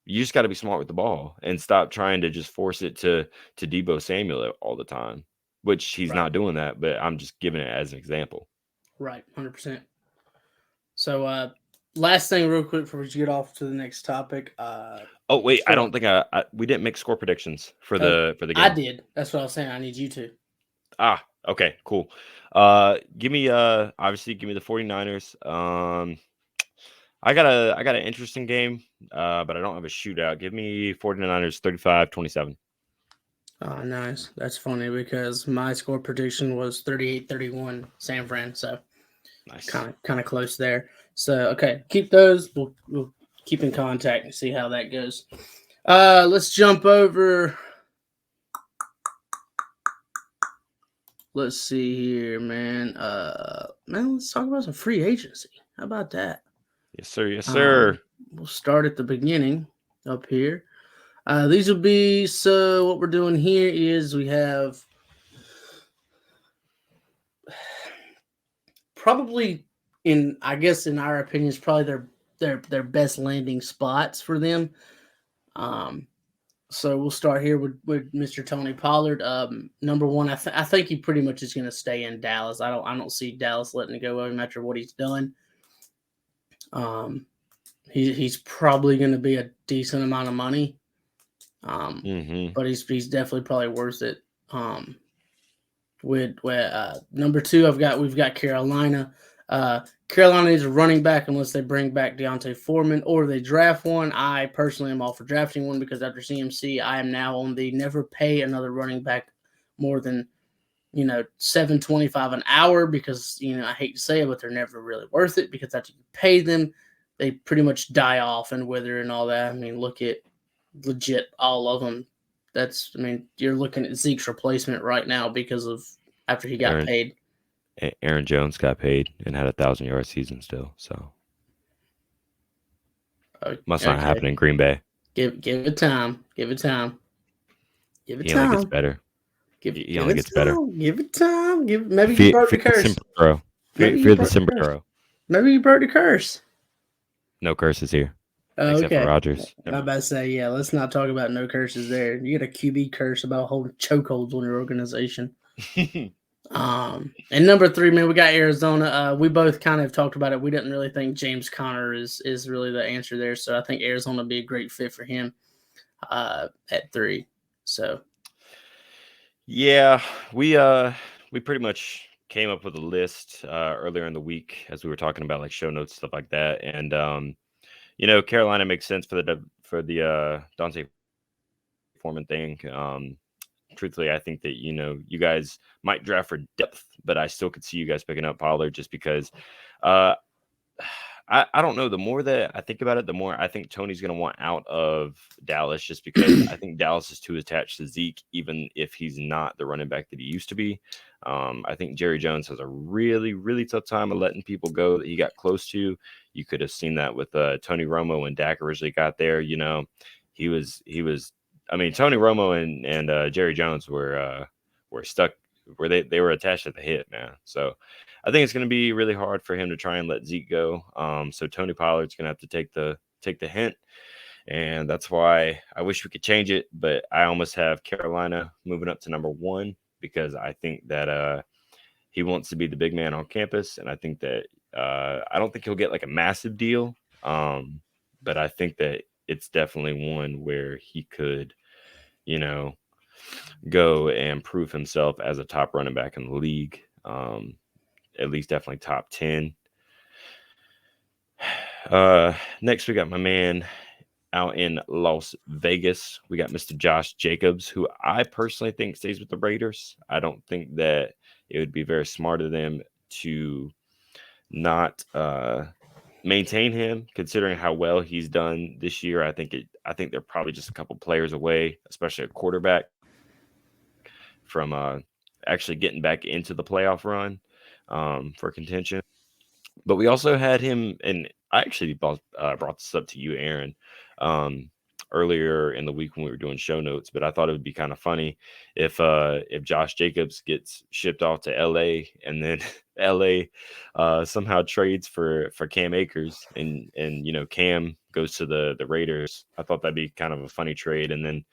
You just got to be smart with the ball and stop trying to just force it to Debo Samuel all the time, which he's Right. not doing that, but I'm just giving it as an example. Right. 100%. So, last thing, real quick, before we get off to the next topic. Oh wait, I So don't think we didn't make score predictions for oh, the I game. did. That's what I was saying. I need you to. Ah, okay, cool. Give me obviously give me the 49ers. I got an interesting game, but I don't have a shootout. Give me 49ers 35-27. Oh, nice. That's funny because my score prediction was 38-31 San Fran. So Nice. kind of close there. So okay, keep those. We'll keep in contact and see how that goes. Let's jump over. Let's see here, man. Let's talk about some free agency. How about that? Yes, sir. Yes, sir. We'll start at the beginning up here. These will be, so what we're doing here is we have probably, I guess in our opinion, is probably their best landing spots for them. So we'll start here with Mr. Tony Pollard. Number one, I think he pretty much is going to stay in Dallas. I don't see Dallas letting it go of him after what he's done. He's probably going to be a decent amount of money. But he's definitely probably worth it. With number two, we've got Carolina. Carolina needs a running back unless they bring back Deontay Foreman or they draft one. I personally am all for drafting one because after CMC, I am now on the never pay another running back more than $7.25 an hour because I hate to say it, but they're never really worth it because after you pay them, they pretty much die off and wither and all that. I mean, look at legit all of them. You're looking at Zeke's replacement right now because of after he got paid. Aaron Jones got paid and had a 1,000-yard season still, so must not happen in Green Bay. Give it time. Give it time. Give it He time. only gets better. He only gets better. Give it time. Maybe you broke the curse. Fear the sombrero. Maybe you broke the curse. No curses here. Okay. Except for Rodgers. I'm about to say, yeah, let's not talk about no curses there. You get a QB curse about holding chokeholds on your organization. And number three, man, we got Arizona. We both kind of talked about it. We didn't really think James Conner is really the answer there. So I think Arizona would be a great fit for him at 3. So yeah, we pretty much came up with a list earlier in the week as we were talking about like show notes, stuff like that. And Carolina makes sense for the Dante Foreman thing. Truthfully, I think that you guys might draft for depth, but I still could see you guys picking up Pollard just because I don't know. The more that I think about it, the more I think Tony's going to want out of Dallas just because I think Dallas is too attached to Zeke, even if he's not the running back that he used to be. I think Jerry Jones has a really, really tough time of letting people go that he got close to. You could have seen that with Tony Romo when Dak originally got there. He was. I mean, Tony Romo and Jerry Jones were stuck where they were attached at the hip, man. So I think it's going to be really hard for him to try and let Zeke go. So Tony Pollard's going to have to take the hint, and that's why I wish we could change it. But I almost have Carolina moving up to number one because I think that he wants to be the big man on campus, and I think that I don't think he'll get like a massive deal, but I think that it's definitely one where he could, you know, go and prove himself as a top running back in the league. At least definitely top 10. Next, we got my man out in Las Vegas. We got Mr. Josh Jacobs, who I personally think stays with the Raiders. I don't think that it would be very smart of them to not maintain him, considering how well he's done this year. I think they're probably just a couple players away, especially a quarterback, from actually getting back into the playoff run for contention. But we also had him, and I actually brought this up to you, Aaron, um, earlier in the week when we were doing show notes. But I thought it would be kind of funny if Josh Jacobs gets shipped off to L.A. and then L.A. Somehow trades for Cam Akers, and Cam goes to the Raiders. I thought that'd be kind of a funny trade, and then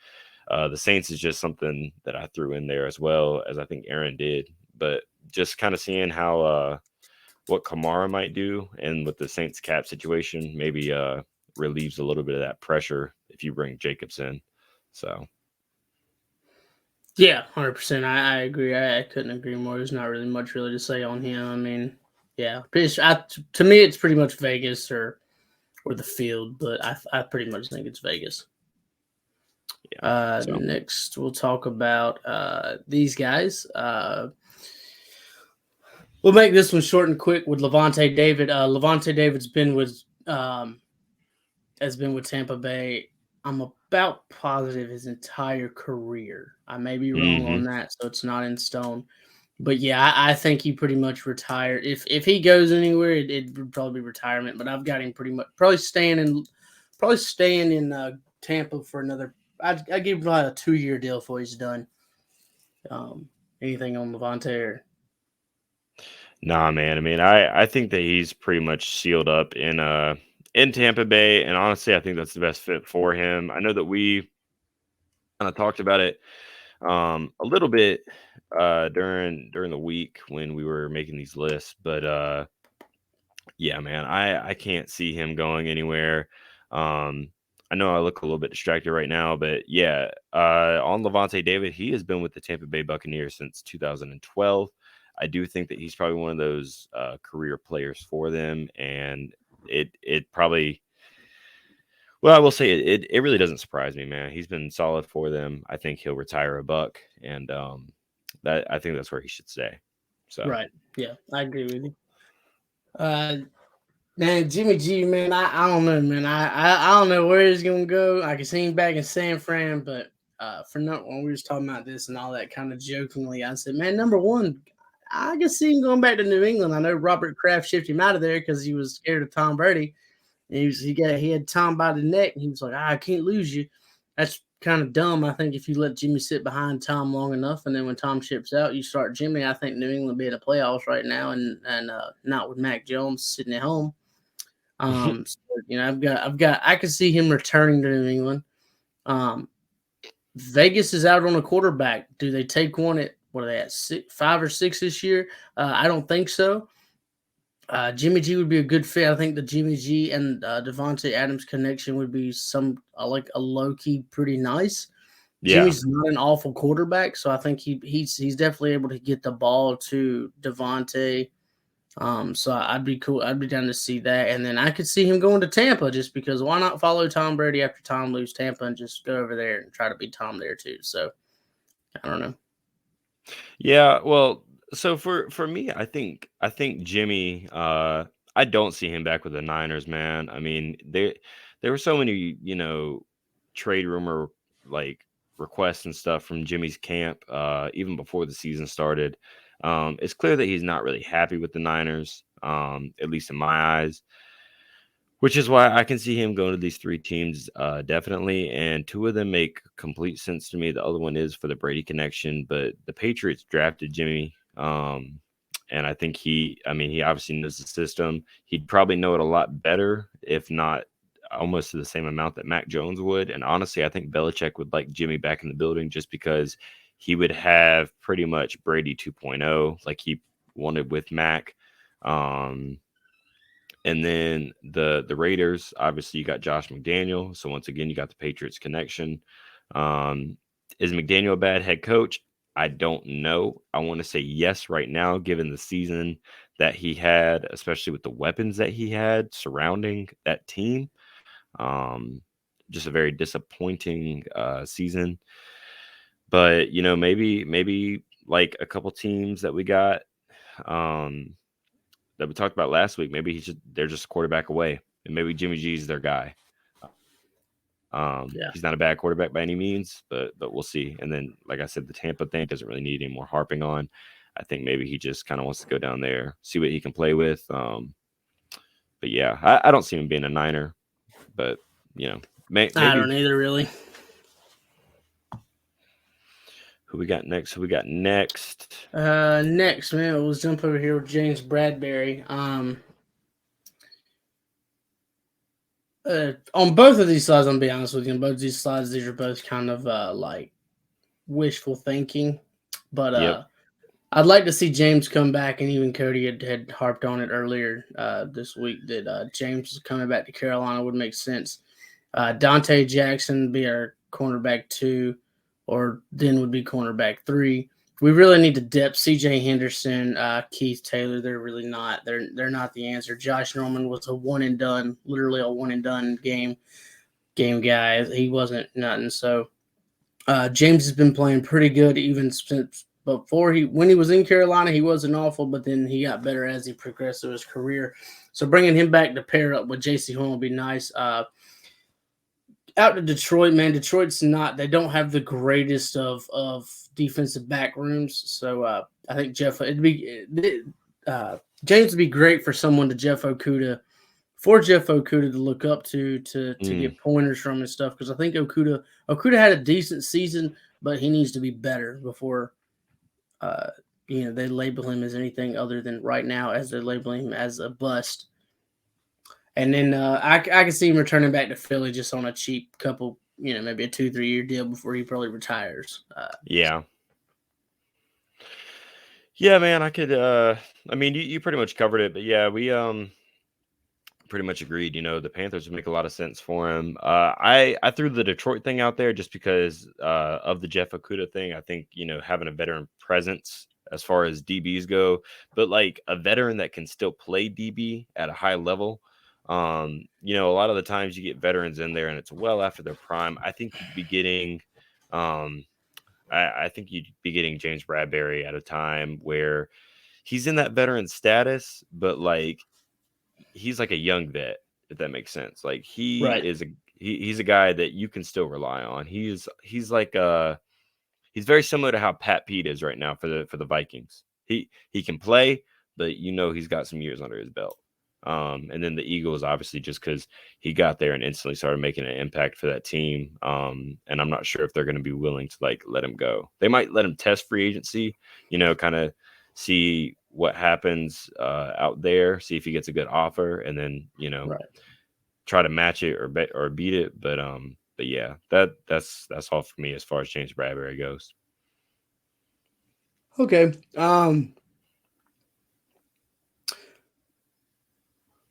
the Saints is just something that I threw in there as well as I think Aaron did. But just kind of seeing how what Kamara might do, and with the Saints cap situation, maybe relieves a little bit of that pressure if you bring Jacobs in. So Yeah, 100%. I agree. I couldn't agree more. There's not really much to say on him. I mean, yeah, to me, it's pretty much Vegas or the field, but I pretty much think it's Vegas. yeah, so Next, we'll talk about these guys. We'll make this one short and quick with Levante David. Levante David's been with has been with Tampa Bay. I'm about positive his entire career. I may be wrong hmm on that, so it's not in stone. But yeah, I think he pretty much retired. If he goes anywhere, it would probably be retirement. But I've got him pretty much probably staying in Tampa for another. I give him like a 2-year deal before he's done. Anything on Levante? nah, man. I mean, I think that he's pretty much sealed up in Tampa Bay, and honestly, I think that's the best fit for him. I know that we kind of talked about it a little bit during the week when we were making these lists, but yeah, man, I can't see him going anywhere. Um, I know I look a little bit distracted right now, but yeah, on Levante David, he has been with the Tampa Bay Buccaneers since 2012. I do think that he's probably one of those career players for them, and it probably, well, I will say it really doesn't surprise me, man. He's been solid for them. I think he'll retire a buck, and that I think that's where he should stay. So Right. Yeah, I agree with you. Uh, Man, Jimmy G, man, I don't know, man. I don't know where he's gonna go. I can see him back in San Fran, but for no when we was talking about this and all that kind of jokingly, I said, man, number one, I can see him going back to New England. I know Robert Kraft shipped him out of there because he was scared of Tom Brady. And he had Tom by the neck, and he was like, I can't lose you. That's kind of dumb. I think if you let Jimmy sit behind Tom long enough, and then when Tom ships out, you start Jimmy. I think New England be in the playoffs right now, and not with Mac Jones sitting at home. So, I can see him returning to New England. Vegas is out on a quarterback. Do they take one at what are they at 5 or 6 this year? I don't think so. Jimmy G would be a good fit. I think the Jimmy G and Devontae Adams connection would be some like a low key pretty nice. yeah. Jimmy's not an awful quarterback, so I think he's definitely able to get the ball to Devontae. So I'd be cool. I'd be down to see that, and then I could see him going to Tampa just because why not follow Tom Brady after Tom leaves Tampa and just go over there and try to beat Tom there too. So I don't know. Yeah, well, so for me, I think Jimmy, I don't see him back with the Niners, man. I mean, there were so many, trade rumor like requests and stuff from Jimmy's camp, even before the season started. It's clear that he's not really happy with the Niners, at least in my eyes, which is why I can see him going to these three teams definitely. And two of them make complete sense to me. The other one is for the Brady connection, but the Patriots drafted Jimmy. And I think he obviously knows the system. He'd probably know it a lot better, if not almost to the same amount that Mac Jones would. And honestly, I think Belichick would like Jimmy back in the building just because he would have pretty much Brady 2.0, like he wanted with Mac. Um, and then the Raiders, obviously, you got Josh McDaniel. So once again, you got the Patriots connection. Um, is McDaniel a bad head coach? I don't know. I want to say yes right now, given the season that he had, especially with the weapons that he had surrounding that team. Um, just a very disappointing season. But maybe like a couple teams that we got. Um, that we talked about last week. Maybe they're just a quarterback away, and maybe Jimmy G's their guy. Yeah. He's not a bad quarterback by any means, but we'll see. And then, like I said, the Tampa thing doesn't really need any more harping on. I think maybe he just kind of wants to go down there, see what he can play with. But yeah, I don't see him being a Niner, but I don't maybe. either, really. Who we got next? Who we got next? Next, man, we'll jump over here with James Bradbury. On both of these slides, I'm gonna be honest with you. On both of these slides, these are both kind of like wishful thinking, but Yep. I'd like to see James come back, and even Cody had harped on it earlier this week that James coming back to Carolina would make sense. Dante Jackson be our cornerback 2, or then would be cornerback 3. We really need to depth. C.J. Henderson, Keith Taylor. They're really not. They're not the answer. Josh Norman was a one and done, literally a one and done game guy. He wasn't nothing. So James has been playing pretty good even since before when he was in Carolina. He wasn't awful, but then he got better as he progressed through his career. So bringing him back to pair up with J.C. Horn would be nice. Out to Detroit, man. Detroit's not. They don't have the greatest of defensive back rooms. So I think James would be great for someone to Jeff Okuda to look up to Mm, get pointers from and stuff, because I think Okuda had a decent season, but he needs to be better before uh, they label him as anything other than right now as they're labeling him as a bust. And then I can see him returning back to Philly just on a cheap couple, maybe a 2-3 year deal before he probably retires. yeah. Yeah, man. I could. I mean, you pretty much covered it, but yeah, we pretty much agreed. The Panthers would make a lot of sense for him. I threw the Detroit thing out there just because of the Jeff Okuda thing. I think having a veteran presence as far as DBs go, but like a veteran that can still play DB at a high level. A lot of the times you get veterans in there and it's well after their prime. I think you'd be getting, I think you'd be getting James Bradbury at a time where he's in that veteran status, but like he's like a young vet, if that makes sense. Like Right. he's a guy that you can still rely on. He's like he's very similar to how Pat Pete is right now for the Vikings. He can play, but he's got some years under his belt. And then the Eagles, obviously, just because he got there and instantly started making an impact for that team. And I'm not sure if they're going to be willing to like let him go. They might let him test free agency, kind of see what happens out there, see if he gets a good offer, and then Right. try to match it or beat it. But yeah, that's all for me as far as James Bradbury goes. Okay.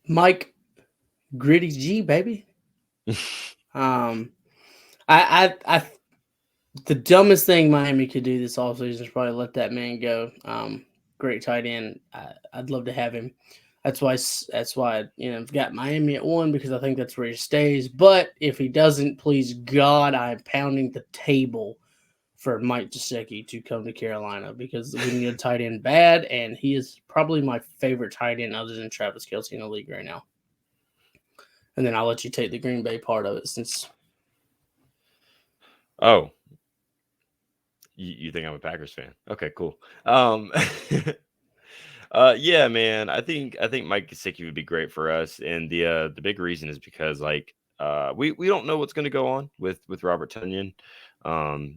Mike Gritty G, baby. Um, I the dumbest thing Miami could do this offseason is probably let that man go. Great tight end. I'd love to have him. That's why I've got Miami at 1, because I think that's where he stays. But if he doesn't, please God, I'm pounding the table for Mike Gesicki to come to Carolina, because we need a tight end bad, and he is probably my favorite tight end other than Travis Kelce in the league right now. And then I'll let you take the Green Bay part of it, since Oh, You think I'm a Packers fan? Okay, cool. Yeah, man. I think Mike Gesicki would be great for us, and the big reason is because like we don't know what's going to go on with Robert Tunyon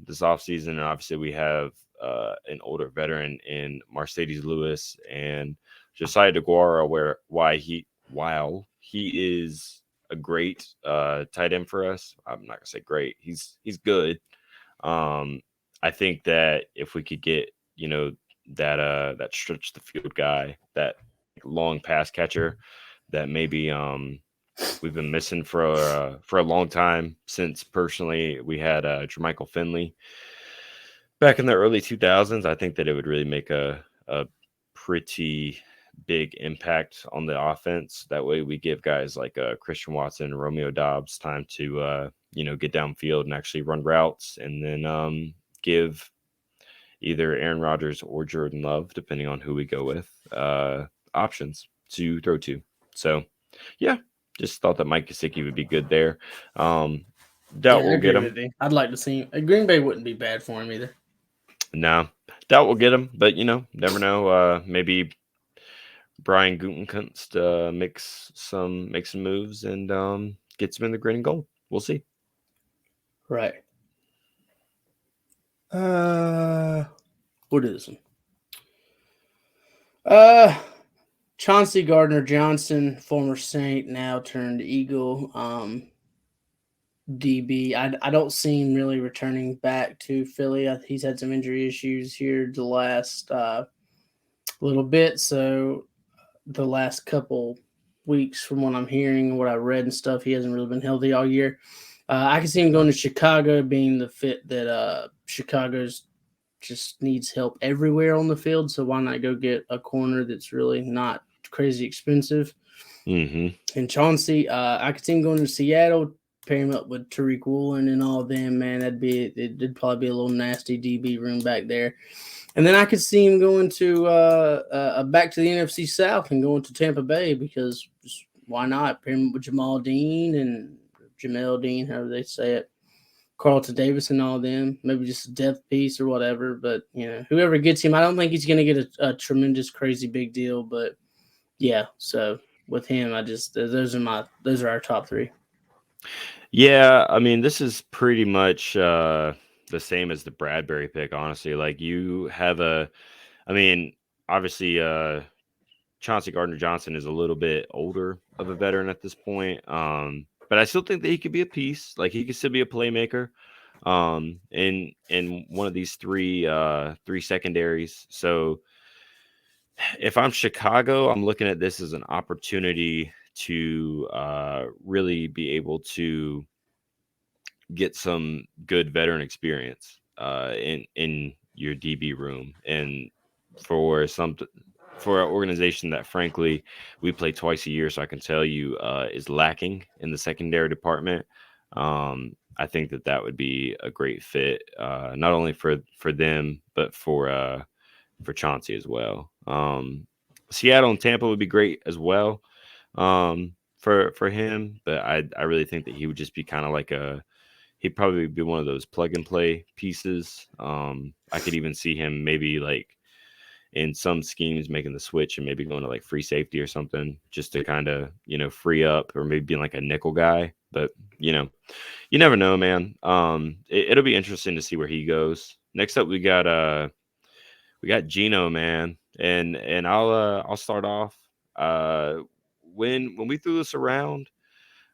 this offseason, and obviously we have an older veteran in Mercedes Lewis and Josiah DeGuara, where while he is a great tight end for us, I'm not gonna say great. He's good. Um, I think that if we could get, that stretch the field guy, that long pass catcher that maybe we've been missing for a long time, since personally we had Jermichael Finley back in the early 2000s. I think that it would really make a pretty big impact on the offense. That way we give guys like Christian Watson and Romeo Dobbs time to get downfield and actually run routes, and then give either Aaron Rodgers or Jordan Love, depending on who we go with, options to throw to. So, yeah, just thought that Mike Gesicki would be good there. Um, doubt Yeah, I we'll get agree him. with you. I'd like to see him. Green Bay wouldn't be bad for him either. No, doubt we'll get him, but never know. Maybe Brian Gutekunst makes some moves and gets him in the green and gold. We'll see. Right. Uh, what is it? Uh, Chauncey Gardner Johnson, former Saint, now turned Eagle. DB. I don't see him really returning back to Philly. He's had some injury issues here the last little bit. So the last couple weeks, from what I'm hearing and what I read and stuff, he hasn't really been healthy all year. I can see him going to Chicago, being the fit that Chicago's just needs help everywhere on the field. So why not go get a corner that's really not crazy expensive? Mm-hmm. And Chauncey, I could see him going to Seattle, pair him up with Tariq Woolen and all of them. Man, it'd probably be a little nasty DB room back there. And then I could see him going to back to the NFC South and going to Tampa Bay, because just, why not pair him with Jamal Dean and Jamel Dean, however they say it, Carlton Davis and all of them. Maybe just a depth piece or whatever. But whoever gets him, I don't think he's going to get a tremendous, crazy big deal. But yeah, so with him, those are our top three. Yeah, I mean, this is pretty much the same as the Bradbury pick, honestly. Like you have I mean, obviously, Chauncey Gardner Johnson is a little bit older of a veteran at this point, but I still think that he could be a piece. Like he could still be a playmaker, in one of these three secondaries. So if I'm Chicago, I'm looking at this as an opportunity to really be able to get some good veteran experience in your DB room, and for some for an organization that frankly we play twice a year, so I can tell you is lacking in the secondary department. I think that would be a great fit, not only for them but for Chauncey as well. Seattle and Tampa would be great as well, for him, but I really think that he would just be kind of like he'd probably be one of those plug and play pieces. I could even see him maybe like in some schemes making the switch and maybe going to like free safety or something, just to kind of free up, or maybe being like a nickel guy. But you never know, man. It'll be interesting to see where he goes. Next up, we got Gino, man, and I'll start off. Uh, when we threw this around,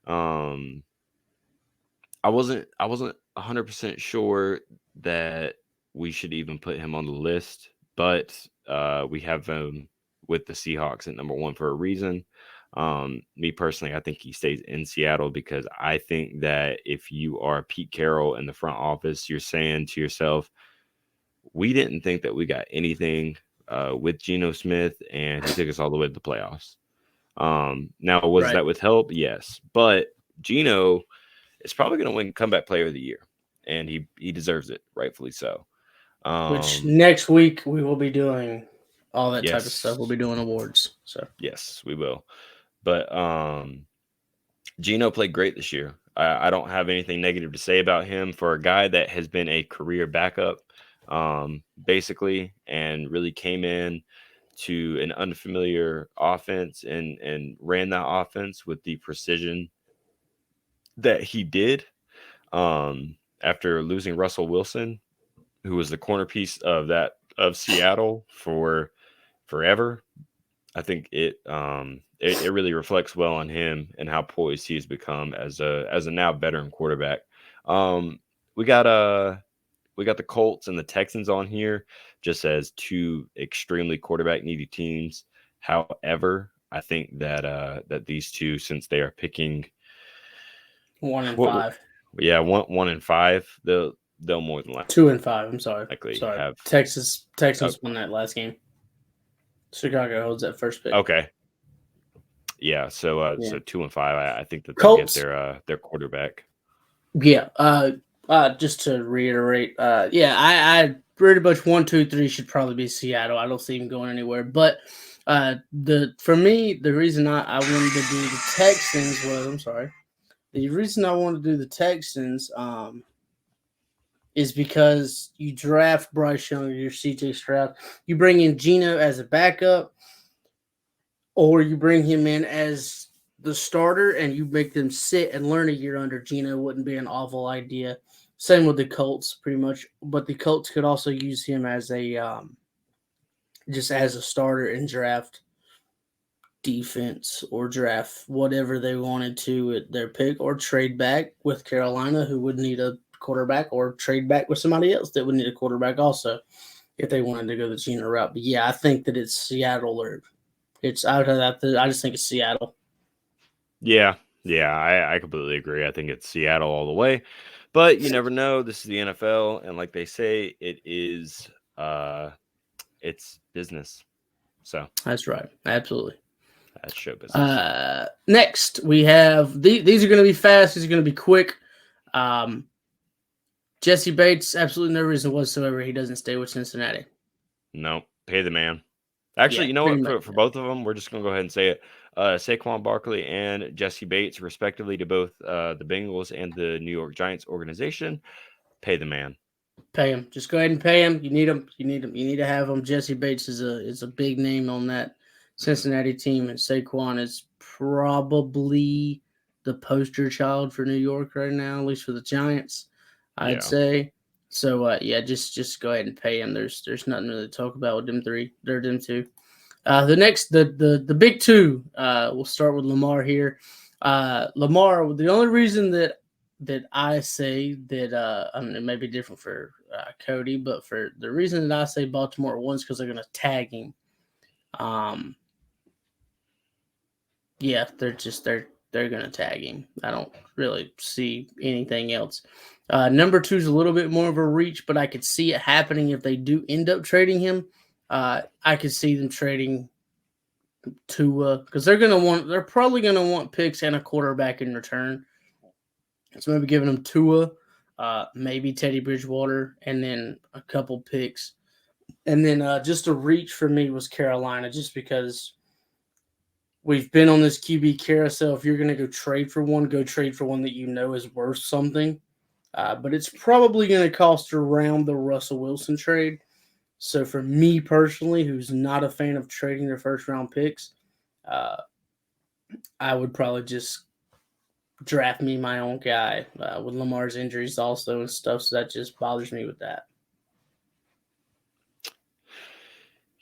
um, I wasn't 100% sure that we should even put him on the list, but we have him with the Seahawks at number one for a reason. Me personally, I think he stays in Seattle, because I think that if you are Pete Carroll in the front office, you're saying to yourself, we didn't think that we got anything with Geno Smith, and he took us all the way to the playoffs. Now, was Right. that with help? Yes, but Geno is probably going to win comeback player of the year, and he deserves it, rightfully so. Which Um, next week we will be doing all that type of stuff. We'll yes, be doing awards. So yes, we will. But Gino played great this year. I don't have anything negative to say about him for a guy that has been a career backup. basically, and really came in to an unfamiliar offense and ran that offense with the precision that he did. After losing Russell Wilson, who was the corner piece of Seattle for forever, I think it really reflects well on him and how poised he's become as a now veteran quarterback. Um, we got we got the Colts and the Texans on here just as two extremely quarterback needy teams. However, I think that these two, since they are picking 1-5. yeah, one and five, they'll more than 2-5. I'm sorry. likely Sorry. have. Texans Oh, won that last game. Chicago holds that first pick. okay, yeah. Yeah. So 2 and 5. I think that they'll get Colts. their quarterback. Yeah. Just to reiterate, yeah, I pretty much 1, 2, 3 should probably be Seattle. I don't see him going anywhere. But the for me, the reason I wanted to do the Texans was, I'm sorry. The reason I wanted to do the Texans is because you draft Bryce Young or your CJ Stroud, you bring in Geno as a backup, or you bring him in as the starter and you make them sit and learn a year under Geno. Wouldn't be an awful idea. Same with the Colts, pretty much. But the Colts could also use him as a just as a starter and draft defense or draft whatever they wanted to at their pick, or trade back with Carolina, who would need a quarterback, or trade back with somebody else that would need a quarterback also if they wanted to go the Geno route. But yeah, I think that it's Seattle, or it's out of that. I just think it's Seattle. Yeah, yeah, I completely agree. I think it's Seattle all the way, but you never know. This is the NFL, and like they say, it's business. So That's right. Absolutely. that's show business. Next, we have these are going to be fast. These are going to be quick. Um, Jesse Bates, absolutely no reason whatsoever he doesn't stay with Cincinnati. No, pay the man. Actually, Yeah, you know pretty what? much. For both of them, we're just gonna go ahead and say it. Saquon Barkley and Jesse Bates, respectively, to both the Bengals and the New York Giants organization. Pay the man. Pay him. Just go ahead and pay him. You need him. You need him. You need to have him. Jesse Bates is a big name on that Cincinnati team, and Saquon is probably the poster child for New York right now, at least for the Giants, I'd Yeah, say. So yeah, just go ahead and pay him. There's nothing really to talk about with them three. They're them two. The next, the big two. We'll start with Lamar here. Lamar. The only reason that I say that I mean, it may be different for Cody, but for the reason that I say Baltimore wins because they're going to tag him. Um, yeah, they're going to tag him. I don't really see anything else. Number two is a little bit more of a reach, but I could see it happening if they do end up trading him. I could see them trading Tua because they're probably gonna want picks and a quarterback in return. So maybe giving them Tua, maybe Teddy Bridgewater, and then a couple picks. And then just a reach for me was Carolina, just because we've been on this QB carousel. If you're gonna go trade for one that you know is worth something. But it's probably going to cost around the Russell Wilson trade. So for me personally, who's not a fan of trading their first round picks, uh, I would probably just draft me my own guy with Lamar's injuries also and stuff. So that just bothers me with that.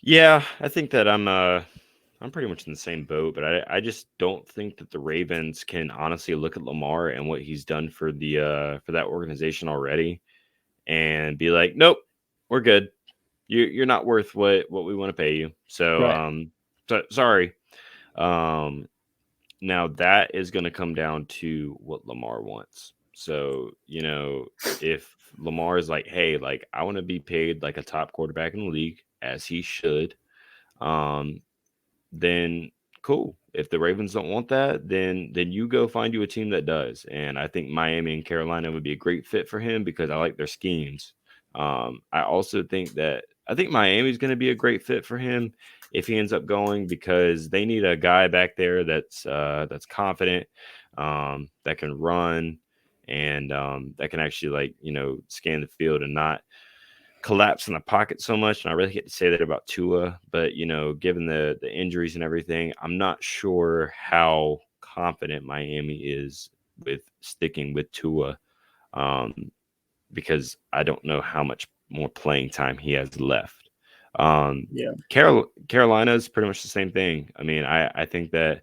yeah. I think that I'm pretty much in the same boat, but I just don't think that the Ravens can honestly look at Lamar and what he's done for that organization already and be like, nope, we're good. You're not worth what we want to pay you. So Right. sorry. Um, Now that is going to come down to what Lamar wants. So, if Lamar is like, hey, like I want to be paid like a top quarterback in the league, as he should, um, then cool. If the Ravens don't want that, then you go find you a team that does. And I think Miami and Carolina would be a great fit for him because I like their schemes. I also think Miami's going to be a great fit for him if he ends up going because they need a guy back there that's confident, that can run and that can actually scan the field and not collapse in the pocket so much, and I really hate to say that about Tua, but given the injuries and everything, I'm not sure how confident Miami is with sticking with Tua, um, because I don't know how much more playing time he has left. Um, Yeah. Carolina is pretty much the same thing. I mean, I think that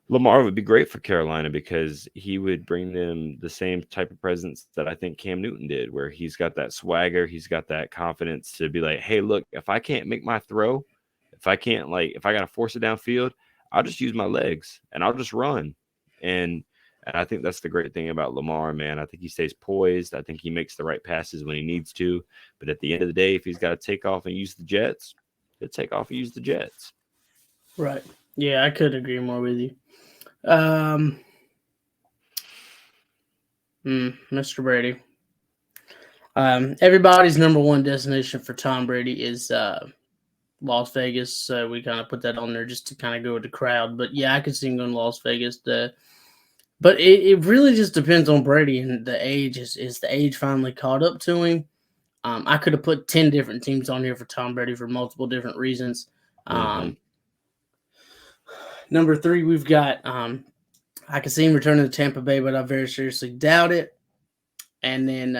Lamar would be great for Carolina because he would bring them the same type of presence that I think Cam Newton did, where he's got that swagger, he's got that confidence to be like, hey, look, if I can't make my throw, if I got to force it downfield, I'll just use my legs and I'll just run. And and I think that's the great thing about Lamar, man. I think he stays poised. I think he makes the right passes when he needs to. But at the end of the day, if he's got to take off and use the Jets, he'll take off and use the Jets. Right. Yeah, I couldn't agree more with you. Um, Mr. Brady. Everybody's number one destination for Tom Brady is Las Vegas. So we kind of put that on there just to kind of go with the crowd. But yeah, I could see him going to Las Vegas. But it really just depends on Brady and the age. Is the age finally caught up to him? I could have put 10 different teams on here for Tom Brady for multiple different reasons. Mm-hmm. Number three, we've got I can see him returning to Tampa Bay, but I very seriously doubt it. And then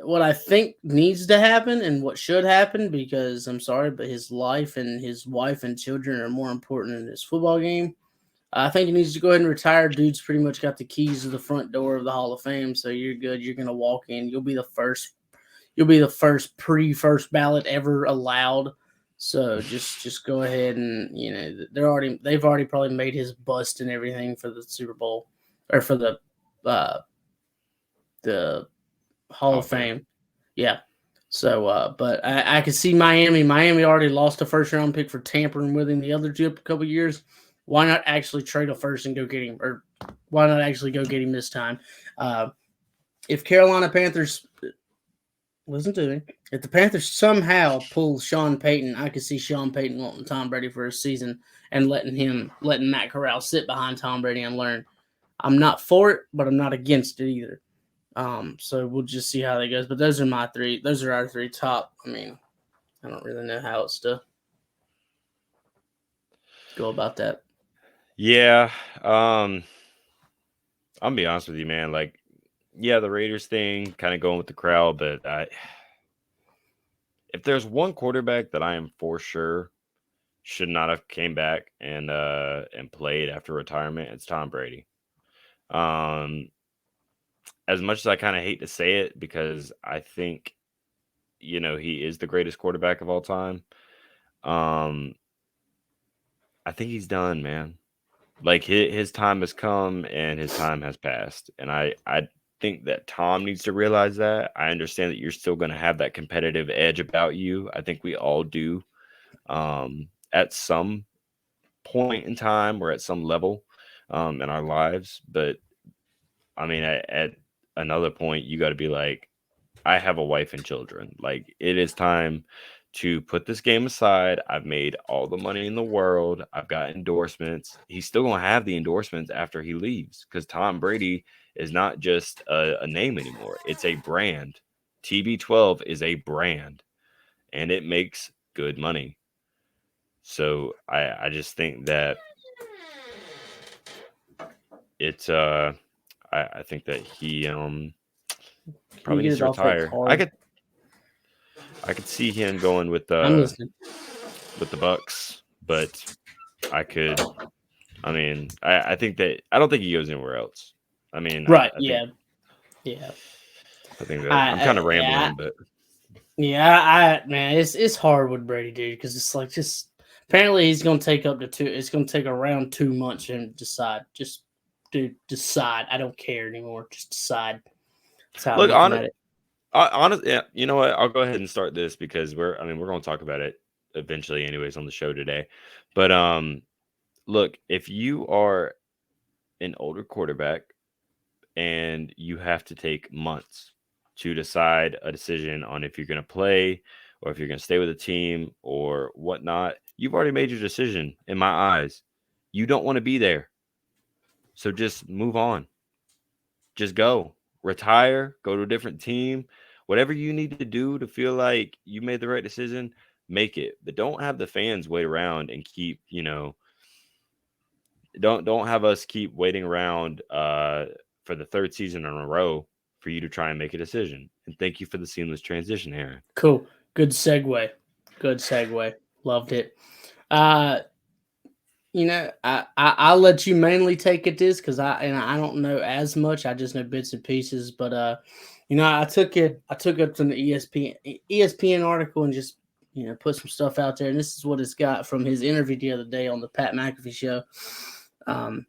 what I think needs to happen and what should happen, because I'm sorry, but his life and his wife and children are more important than his football game. I think he needs to go ahead and retire. Dude's pretty much got the keys to the front door of the Hall of Fame, so you're good. You're gonna walk in. You'll be the first. You'll be the first pre-first ballot ever allowed. So just go ahead and they've already probably made his bust and everything for the Super Bowl or for uh, the Hall Hall of of Fame. Fame. Yeah. So, but I can see Miami. Miami already lost a first round pick for tampering with him the other couple years. Why not actually trade a first and go get him, or why not actually go get him this time? If Carolina Panthers listen to me, if the Panthers somehow pull Sean Payton, I could see Sean Payton wanting Tom Brady for a season and letting Matt Corral sit behind Tom Brady and learn. I'm not for it, but I'm not against it either. So we'll just see how that goes. But those are my three. Those are our three top. I mean, I don't really know how else to go about that. Yeah. I'm gonna be honest with you, man. Like, yeah, the Raiders thing, kind of going with the crowd, but if there's one quarterback that I am for sure should not have came back and played after retirement, it's Tom Brady. Um, as much as I kind of hate to say it, because I think he is the greatest quarterback of all time. Um, I think he's done, man. Like his time has come and his time has passed, and I think that Tom needs to realize that. I understand that you're still going to have that competitive edge about you. I think we all do, at some point in time or at some level, in our lives. But I mean, at another point, you got to be like, I have a wife and children. Like, it is time to put this game aside. I've made all the money in the world. I've got endorsements. He's still going to have the endorsements after he leaves, because Tom Brady is not just a name anymore. It's a brand. TB12 is a brand, and it makes good money. So I just think that it's I think that he Can you probably get needs it to off that retire. I card? could I could see him going I'm listening. with the Bucks, but I could. I mean, I think that I don't think he goes anywhere else. I mean, Right. I think Yeah. Yeah. I think that I'm kind of Yeah. rambling, but Yeah. Man, it's hard with Brady, dude, because it's like just apparently he's gonna take up to two. It's gonna take around 2 months for him to decide. Just dude, decide. I don't care anymore. Just decide. That's how I'm look looking on at it. honestly, yeah, you know what? I'll go ahead and start this because we're going to talk about it eventually, anyways, on the show today. But look, if you are an older quarterback and you have to take months to decide a decision on if you're going to play or if you're going to stay with the team or whatnot, you've already made your decision in my eyes. You don't want to be there. So just move on. Just go. Retire, go to a different team, whatever you need to do to feel like you made the right decision, make it. But don't have the fans wait around and keep, don't have us keep waiting around for the third season in a row for you to try and make a decision. And thank you for the seamless transition, Aaron. Cool. Good segue. Good segue. Loved it. Uh, I'll let you mainly take it this because I don't know as much. I just know bits and pieces. But I took it from the ESPN article and just put some stuff out there. And this is what it's got from his interview the other day on the Pat McAfee show. Um,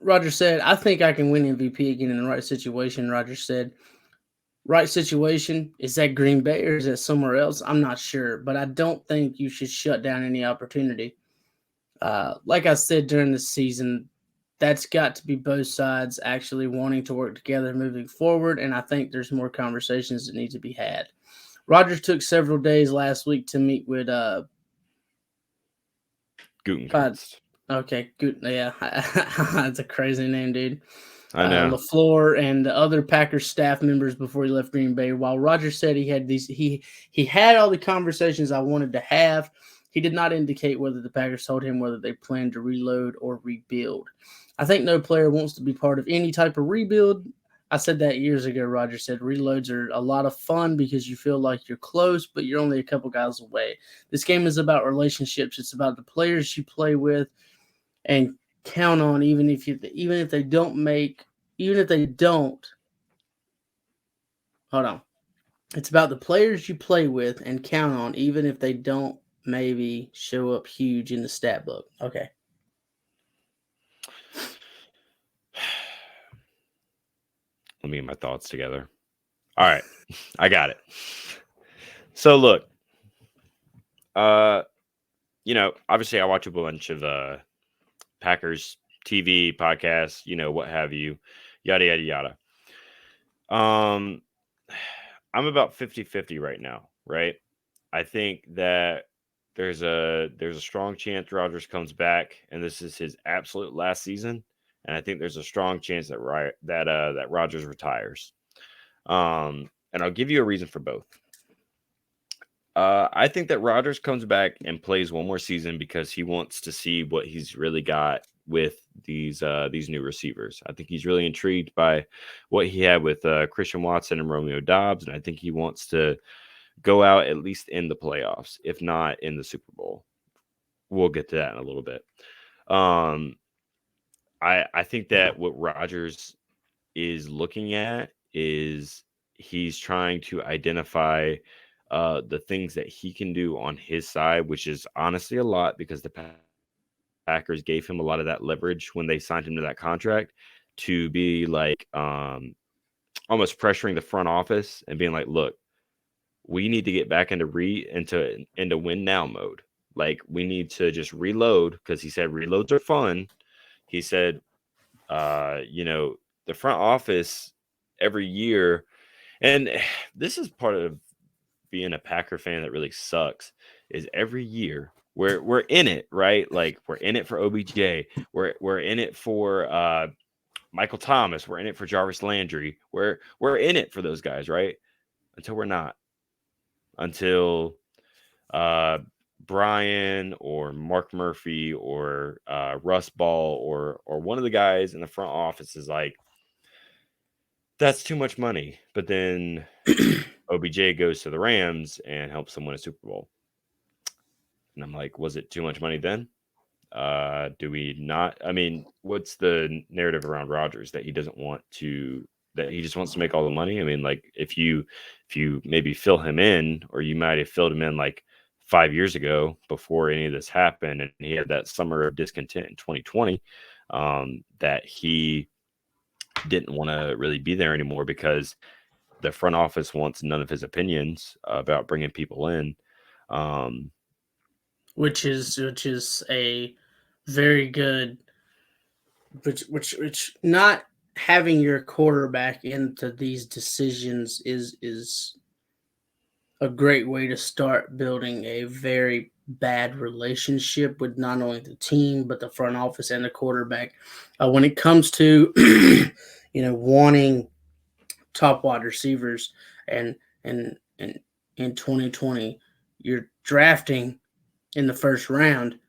Roger said, "I think I can win MVP again in the right situation." Roger said, "Right situation, is that Green Bay or is that somewhere else? I'm not sure, but I don't think you should shut down any opportunity." Like I said during the season, that's got to be both sides actually wanting to work together moving forward, and I think there's more conversations that need to be had. Rogers took several days last week to meet with uh, Gutenkunst. okay, good, yeah, that's a crazy name, dude. I know. LaFleur and the other Packers staff members before he left Green Bay. While Rogers said he had all the conversations I wanted to have, he did not indicate whether the Packers told him whether they planned to reload or rebuild. I think no player wants to be part of any type of rebuild. I said that years ago, Rogers said. Reloads are a lot of fun because you feel like you're close, but you're only a couple guys away. This game is about relationships. It's about the players you play with and count on, even if they don't. Hold on. It's about the players you play with and count on, even if they don't maybe show up huge in the stat book. Okay. Let me get my thoughts together. All right. I got it. So look, obviously I watch a bunch of Packers TV podcasts, what have you, yada yada yada. I'm about 50-50 right now, right? I think that there's a strong chance Rodgers comes back and this is his absolute last season, and I think there's a strong chance that Rodgers retires. And I'll give you a reason for both. I think that Rodgers comes back and plays one more season because he wants to see what he's really got with these new receivers. I think he's really intrigued by what he had with Christian Watson and Romeo Dobbs, and I think he wants to go out at least in the playoffs, if not in the Super Bowl. We'll get to that in a little bit. I think that what Rodgers is looking at is he's trying to identify the things that he can do on his side, which is honestly a lot because the Packers gave him a lot of that leverage when they signed him to that contract to be like almost pressuring the front office and being like, look, we need to get back into win now mode. Like we need to just reload because he said reloads are fun. He said, the front office every year, and this is part of being a Packer fan that really sucks, is every year we're in it, right? Like we're in it for OBJ. We're in it for Michael Thomas. We're in it for Jarvis Landry. We're in it for those guys, right? Until we're not. Until Brian or Mark Murphy or Russ Ball or one of the guys in the front office is like, that's too much money. But then OBJ goes to the Rams and helps them win a Super Bowl. And I'm like, was it too much money then? Do we not? I mean, what's the narrative around Rodgers that he doesn't want to? That he just wants to make all the money. I mean, like if you maybe fill him in, or you might have filled him in like 5 years ago before any of this happened, and he had that summer of discontent in 2020, that he didn't want to really be there anymore because the front office wants none of his opinions about bringing people in. Which is a very good, which not having your quarterback into these decisions is a great way to start building a very bad relationship with not only the team but the front office and the quarterback when it comes to wanting top wide receivers, and and in 2020, you're drafting in the first round.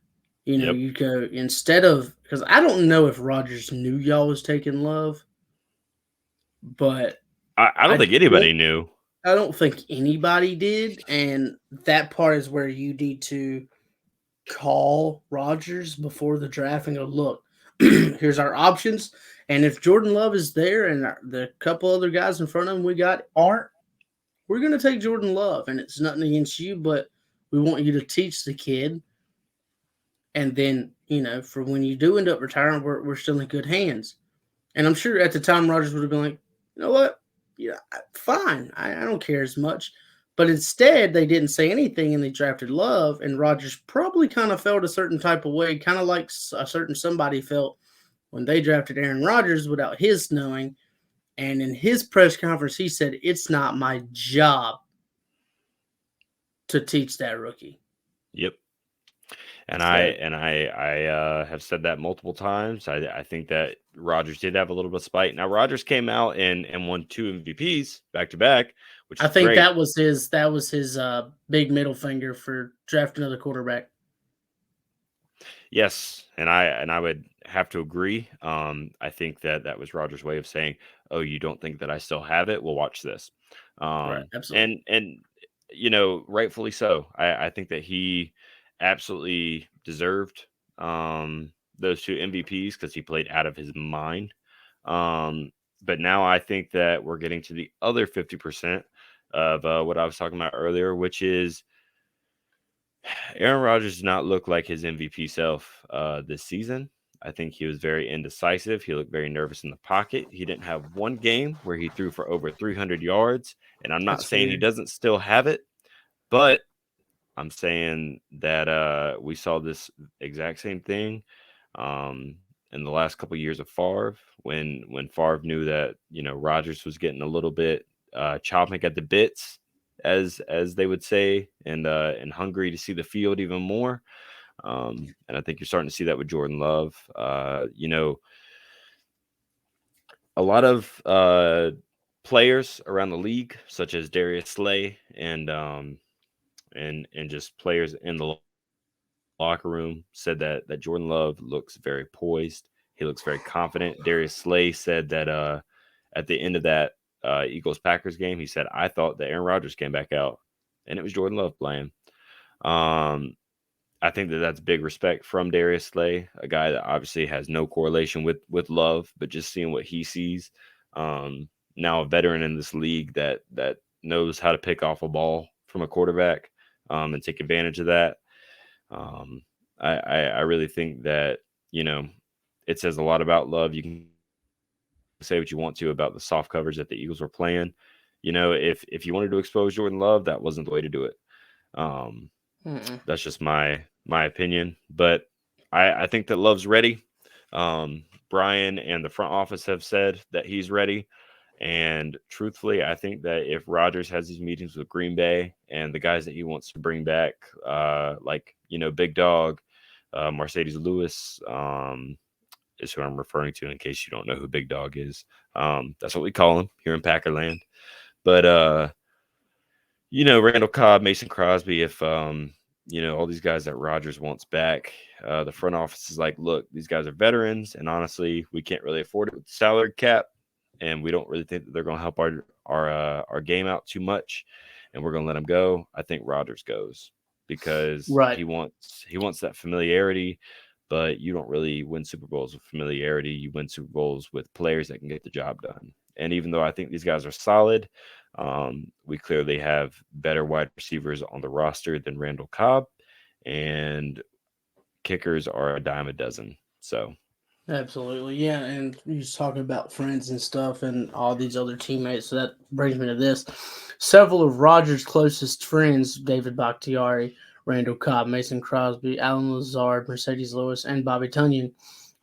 Yep. You go instead of because I don't know if Rodgers knew y'all was taking Love, but I don't I think don't anybody knew. I don't think anybody did, and that part is where you need to call Rodgers before the draft and go, look, here's our options, and if Jordan Love is there and the couple other guys in front of him we got aren't, we're gonna take Jordan Love, and it's nothing against you, but we want you to teach the kid, and then for when you do end up retiring, we're still in good hands. And I'm sure at the time Rodgers would have been like, you know what? Yeah, fine. I don't care as much. But instead, they didn't say anything and they drafted Love. And Rodgers probably kind of felt a certain type of way, kind of like a certain somebody felt when they drafted Aaron Rodgers without his knowing. And in his press conference, he said, it's not my job to teach that rookie. Yep. And So I have said that multiple times. I think that Rodgers did have a little bit of spite. Now Rodgers came out and won 2 MVPs back to back, which I is think great. that was his big middle finger for draft another quarterback. Yes, and I would have to agree. I think that that was Rodgers' way of saying, "Oh, you don't think that I still have it? Well, watch this." Right. Um, Absolutely. and rightfully so. I think that he absolutely deserved those 2 MVPs because he played out of his mind. But now I think that we're getting to the other 50% of what I was talking about earlier, which is Aaron Rodgers did not look like his MVP self this season. I think he was very indecisive. He looked very nervous in the pocket. He didn't have one game where he threw for over 300 yards. And I'm not That's saying he weird. doesn't still have it, but I'm saying that we saw this exact same thing in the last couple of years of Favre when Favre knew that Rodgers was getting a little bit chopping at the bits, as they would say, and hungry to see the field even more. And I think you're starting to see that with Jordan Love. A lot of players around the league, such as Darius Slay and just players in the locker room, said that Jordan Love looks very poised. He looks very confident. Darius Slay said that at the end of that Eagles Packers game, he said, "I thought that Aaron Rodgers came back out, and it was Jordan Love playing." Um, I think that that's big respect from Darius Slay, a guy that obviously has no correlation with Love, but just seeing what he sees. Now a veteran in this league that knows how to pick off a ball from a quarterback and take advantage of that. Um, I really think that it says a lot about Love. You can say what you want to about the soft coverage that the Eagles were playing. If you wanted to expose Jordan Love, that wasn't the way to do it. Um, Mm-mm. that's just my opinion, but I think that Love's ready. Brian and the front office have said that he's ready. And truthfully, I think that if Rodgers has these meetings with Green Bay and the guys that he wants to bring back, like Big Dog, Mercedes Lewis, is who I'm referring to. In case you don't know who Big Dog is, that's what we call him here in Packerland. But Randall Cobb, Mason Crosby, if all these guys that Rodgers wants back, the front office is like, look, these guys are veterans, and honestly, we can't really afford it with the salary cap, and we don't really think that they're going to help our game out too much, and we're going to let them go. I think Rodgers goes because Right. he wants that familiarity, but you don't really win Super Bowls with familiarity. You win Super Bowls with players that can get the job done. And even though I think these guys are solid, we clearly have better wide receivers on the roster than Randall Cobb, and kickers are a dime a dozen. So, Absolutely. Yeah. And you're talking about friends and stuff and all these other teammates. So that brings me to this. Several of Rogers' closest friends, David Bakhtiari, Randall Cobb, Mason Crosby, Alan Lazard, Mercedes Lewis, and Bobby Tunyon,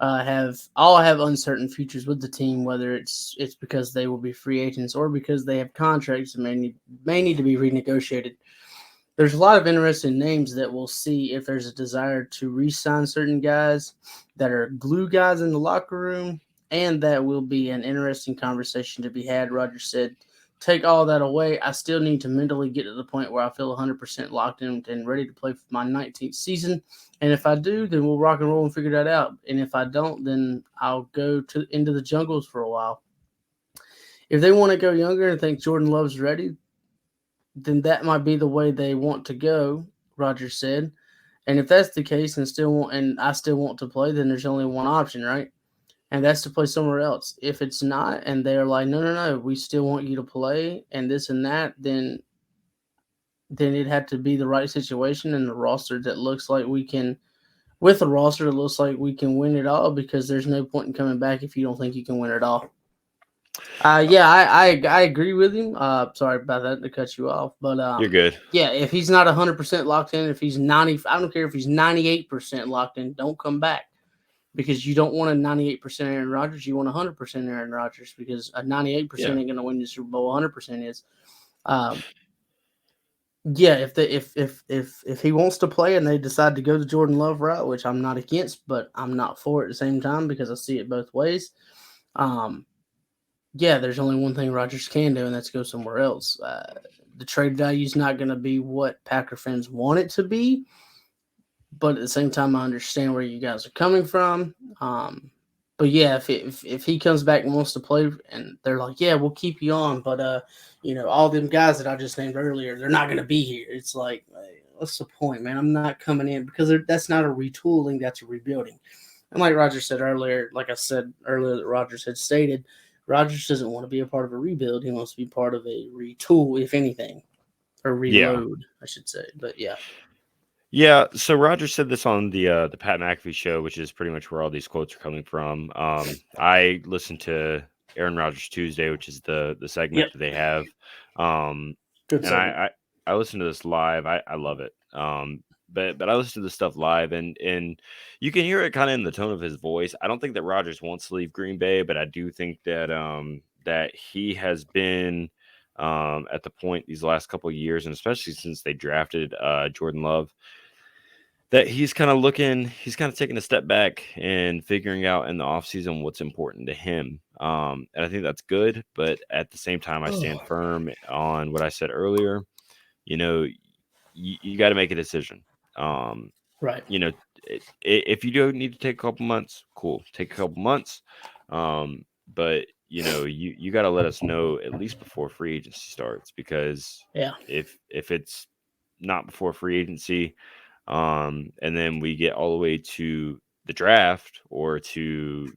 have uncertain futures with the team, whether it's because they will be free agents or because they have contracts that may need to be renegotiated. There's a lot of interesting names that we'll see if there's a desire to re-sign certain guys that are glue guys in the locker room, and that will be an interesting conversation to be had. Roger said, take all that away. I still need to mentally get to the point where I feel 100% locked in and ready to play for my 19th season. And if I do, then we'll rock and roll and figure that out. And if I don't, then I'll go to into the jungles for a while. If they want to go younger and think Jordan Love's ready, then that might be the way they want to go, Roger said. And if that's the case and I still want to play, then there's only one option, right? And that's to play somewhere else. If it's not and they're like, no, no, no, we still want you to play and this and that, then it had to be the right situation and the roster that looks like we can with a roster that looks like we can win it all because there's no point in coming back if you don't think you can win it all. Yeah, I agree with him. Sorry about that to cut you off, but You're good. yeah, if he's not 100% locked in, if he's 90, I don't care if he's 98% locked in, don't come back because you don't want a 98% Aaron Rodgers. You want 100% Aaron Rodgers because a 98% Yeah. ain't going to win the Super Bowl. 100% is. Um, yeah, if he wants to play and they decide to go the Jordan Love route, which I'm not against, but I'm not for it at the same time because I see it both ways. Yeah, there's only one thing Rodgers can do, and that's go somewhere else. The trade value is not going to be what Packer fans want it to be, but at the same time, I understand where you guys are coming from. But yeah, if he comes back and wants to play, and they're like, yeah, we'll keep you on, but all them guys that I just named earlier, they're not going to be here. It's like, hey, what's the point, man? I'm not coming in because that's not a retooling, that's a rebuilding. And like Roger said earlier, like I said earlier, that Rodgers had stated, Rodgers doesn't want to be a part of a rebuild. He wants to be part of a retool, if anything, or Yeah. reload, I should say. But yeah. Yeah, so Roger said this on the Pat McAfee show, which is pretty much where all these quotes are coming from. I listened to Aaron Rodgers Tuesday, which is the segment Yep. that they have, Good and segment. I listened to this live. I love it. But I listened to this stuff live, and you can hear it kind of in the tone of his voice. I don't think that Rodgers wants to leave Green Bay, but I do think that that he has been at the point these last couple of years, and especially since they drafted Jordan Love, that he's kind of taking a step back and figuring out in the offseason what's important to him. And I think that's good. But at the same time, I stand Oh, firm on what I said earlier. You know, you got to make a decision. Um, right. you know, if you do need to take a couple months, cool, take a couple months. But you got to let us know at least before free agency starts, because Yeah. if it's not before free agency, and then we get all the way to the draft or to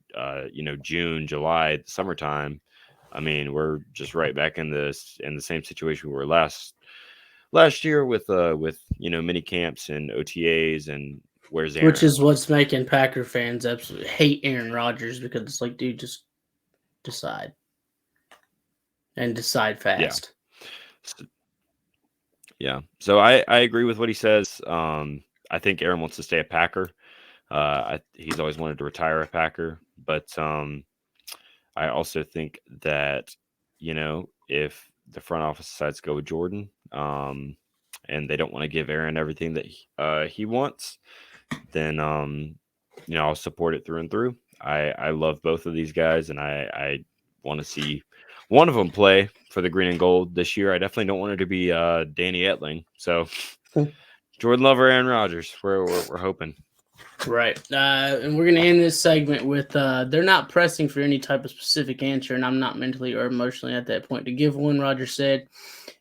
June, July, the summertime. I mean, we're just right back in the same situation we were last year with mini camps and OTAs and where's Which Aaron? is what's making Packer fans absolutely hate Aaron Rodgers because it's like, dude, just decide and decide Yeah. fast. So, yeah. So I agree with what he says. I think Aaron wants to stay a Packer. He's always wanted to retire a Packer, but I also think that, if the front office decides to go with Jordan, and they don't want to give Aaron everything that he wants, then I'll support it through and through. I love both of these guys, and I want to see one of them play for the green and gold this year. I definitely don't want it to be Danny Etling. So Jordan Love or Aaron Rodgers, we're hoping. Right. And we're going to end this segment with they're not pressing for any type of specific answer, and I'm not mentally or emotionally at that point to give one. Roger said,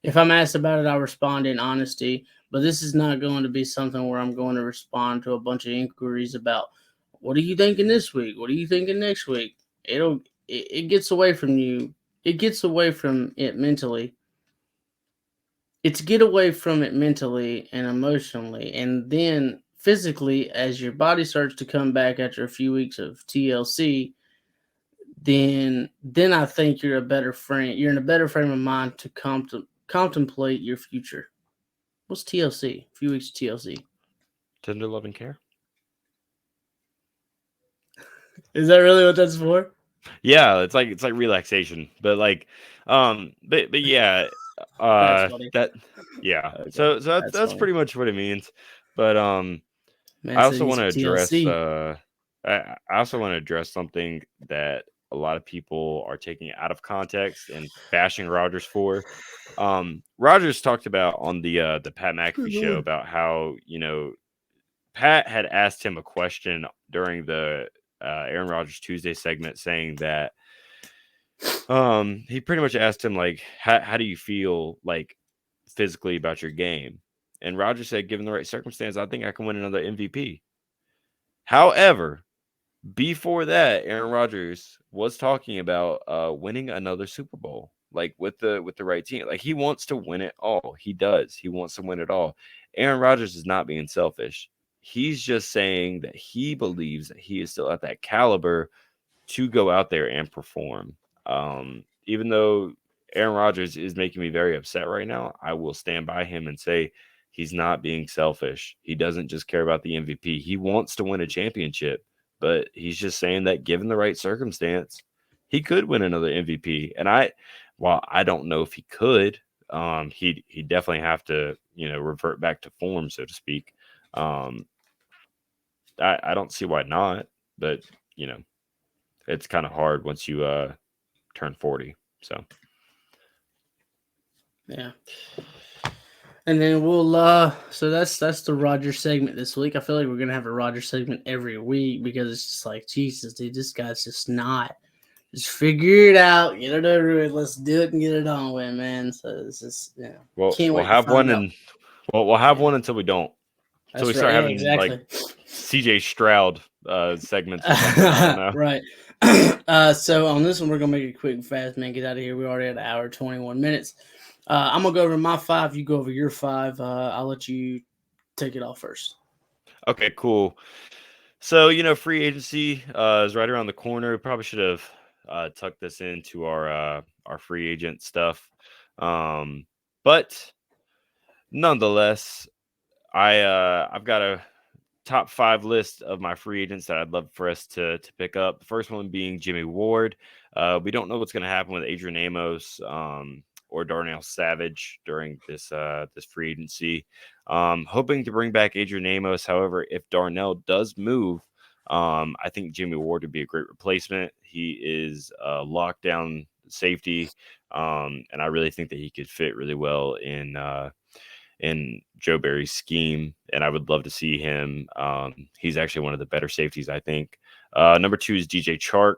if I'm asked about it, I'll respond in honesty, but this is not going to be something where I'm going to respond to a bunch of inquiries about what are you thinking this week? What are you thinking next week? It gets away from you. It gets away from it mentally. It's get away from it mentally and emotionally, and then physically as your body starts to come back after a few weeks of TLC, then I think you're in a better frame of mind to contemplate your future. What's TLC? A few weeks of TLC. Tender love and care. Is that really what that's for? Yeah, it's like relaxation, but but yeah, That's funny. that yeah. Okay, So that's that's that's funny. pretty much what it means. But Man I said also he's want a to address TLC. I also want to address something that a lot of people are taking it out of context and bashing Rodgers for. Rodgers talked about on the Pat McAfee Good show Lord. about how Pat had asked him a question during the Aaron Rodgers Tuesday segment, saying that he pretty much asked him like, how do you feel like physically about your game? And Rodgers said, given the right circumstance, I think I can win another MVP. However, before that, Aaron Rodgers was talking about winning another Super Bowl, like with the right team. Like he wants to win it all. He does. He wants to win it all. Aaron Rodgers is not being selfish. He's just saying that he believes that he is still at that caliber to go out there and perform. Even though Aaron Rodgers is making me very upset right now, I will stand by him and say he's not being selfish. He doesn't just care about the MVP. He wants to win a championship, but he's just saying that given the right circumstance, he could win another MVP. And while I don't know if he could, he definitely have to revert back to form, so to speak. Um, I don't see why not, but you know it's kind of hard once you turn 40. So Yeah. And then we'll so that's the Roger segment this week. I feel like we're gonna have a Roger segment every week because it's just like Jesus, dude, this guy's just not just figure it out, get it over with, let's do it and get it on with, man. So it's just well, can't we'll wait to have find one, out. and we'll have Yeah, one until we don't. Until we that's right. start Yeah, having like exactly. CJ Stroud segments or something. I don't know. Right. So on this one, we're gonna make it quick and fast, man. Get out of here. We already had an hour 21 minutes. I'm gonna go over my five. You go over your five. I'll let you take it off first. Okay, cool. So free agency is right around the corner. We probably should have tucked this into our free agent stuff, but nonetheless, I've got a top 5 list of my free agents that I'd love for us to pick up. The first one being Jimmy Ward. We don't know what's going to happen with Adrian Amos or Darnell Savage during this free agency. Hoping to bring back Adrian Amos. However, if Darnell does move, I think Jimmy Ward would be a great replacement. He is a lockdown safety, and I really think that he could fit really well in Joe Barry's scheme, and I would love to see him. He's actually one of the better safeties, I think. Number 2 is DJ Chark.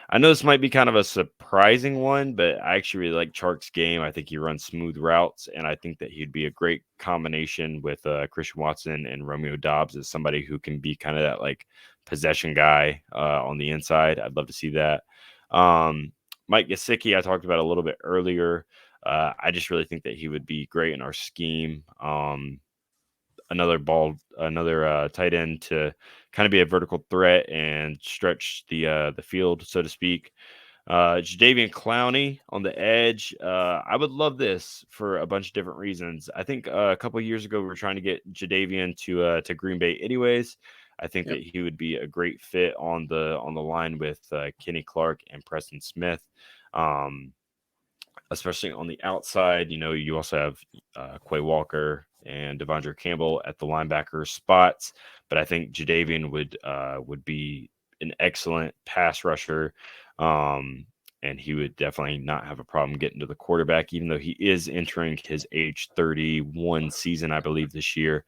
I know this might be kind of a surprising one, but I actually really like Chark's game. I think he runs smooth routes, and I think that he'd be a great combination with Christian Watson and Romeo Dobbs as somebody who can be kind of that like possession guy on the inside. I'd love to see that. Mike Gesicki, I talked about a little bit earlier. I just really think that he would be great in our scheme. Another tight end to kind of be a vertical threat and stretch the field, so to speak. Jadeveon Clowney on the edge. I would love this for a bunch of different reasons. I think a couple of years ago we were trying to get Jadeveon to Green Bay anyways. I think that Yep. he would be a great fit on the line with Kenny Clark and Preston Smith. Um, Especially on the outside. You also have Quay Walker and Devondre Campbell at the linebacker spots, but I think Jadeveon would be an excellent pass rusher, and he would definitely not have a problem getting to the quarterback, even though he is entering his age 31 season, I believe, this year.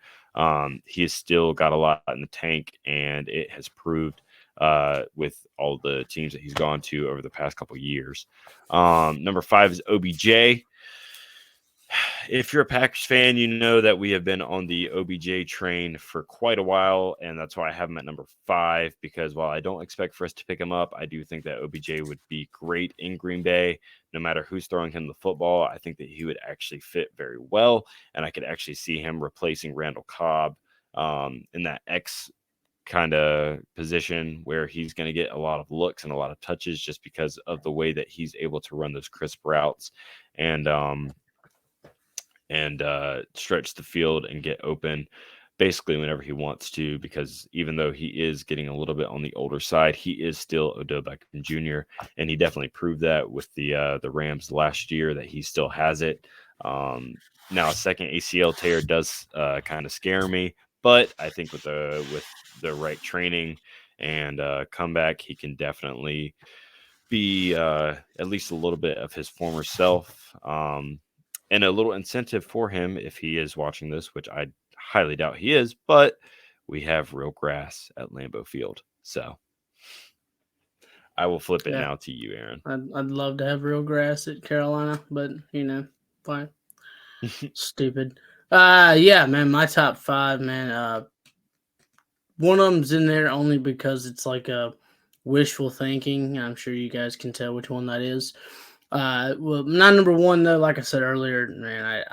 He has still got a lot in the tank, and it has proved with all the teams that he's gone to over the past couple of years. Number 5 is OBJ. If you're a Packers fan, you know that we have been on the OBJ train for quite a while, and that's why I have him at number 5, because while I don't expect for us to pick him up, I do think that OBJ would be great in Green Bay. No matter who's throwing him the football, I think that he would actually fit very well, and I could actually see him replacing Randall Cobb in that X kind of position where he's going to get a lot of looks and a lot of touches just because of the way that he's able to run those crisp routes and stretch the field and get open basically whenever he wants to, because even though he is getting a little bit on the older side, he is still Odell Beckham Jr., and he definitely proved that with the Rams last year that he still has it. Now, a second ACL tear does kind of scare me, but I think with the right training and come back, he can definitely be at least a little bit of his former self. And a little incentive for him if he is watching this, which I highly doubt he is, but we have real grass at Lambeau Field. So I will flip it Yeah, now to you, Aaron. I'd love to have real grass at Carolina, but fine. Stupid. Yeah, man, my top five, man. One of them's in there only because it's like a wishful thinking. I'm sure you guys can tell which one that is. Well, not number one though. Like I said earlier, man,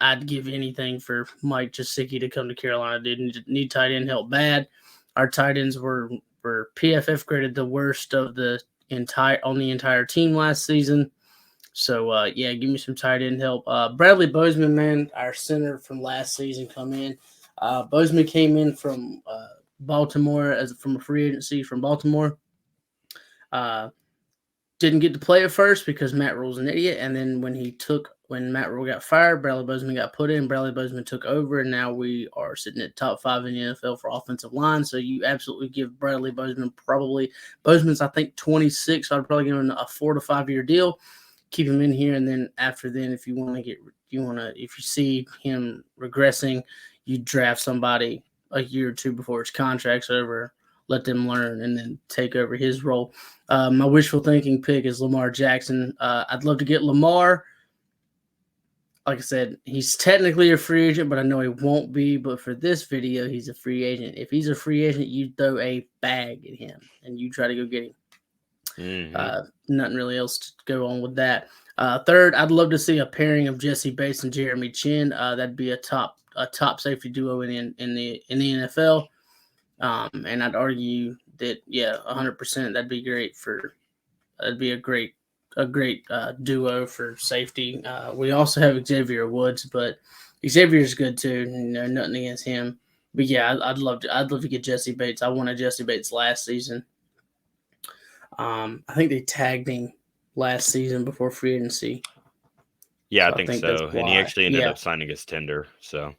I'd give anything for Mike Gesicki to come to Carolina. Didn't need tight end help bad. Our tight ends were PFF graded the worst of the entire team last season. So yeah, give me some tight end help. Bradley Bozeman, man, our center from last season, come in. Bozeman came in from Baltimore from a free agency from Baltimore. Didn't get to play at first because Matt Rule's an idiot. And then when Matt Rule got fired, Bradley Bozeman got put in. Bradley Bozeman took over, and now we are sitting at top 5 in the NFL for offensive line. So you absolutely give Bradley Bozeman Bozeman's I think 26. So I'd probably give him a 4 to 5 year deal. Keep him in here, and then after then, if you see him regressing, you draft somebody a year or two before his contract's over, let them learn, and then take over his role. My wishful thinking pick is Lamar Jackson. I'd love to get Lamar. Like I said, he's technically a free agent, but I know he won't be. But for this video, he's a free agent. If he's a free agent, you throw a bag at him, and you try to go get him. Nothing really else to go on with that. Third, I'd love to see a pairing of Jesse Bates and Jeremy Chin. That'd be a top safety duo in the NFL. And I'd argue that 100% that'd be great that'd be a great duo for safety. We also have Xavier Woods, but Xavier's good too. Nothing against him. But yeah, I'd love to get Jesse Bates. I wanted Jesse Bates last season. I think they tagged him last season before free agency. Yeah, so I think so. And he actually ended up signing his tender. So.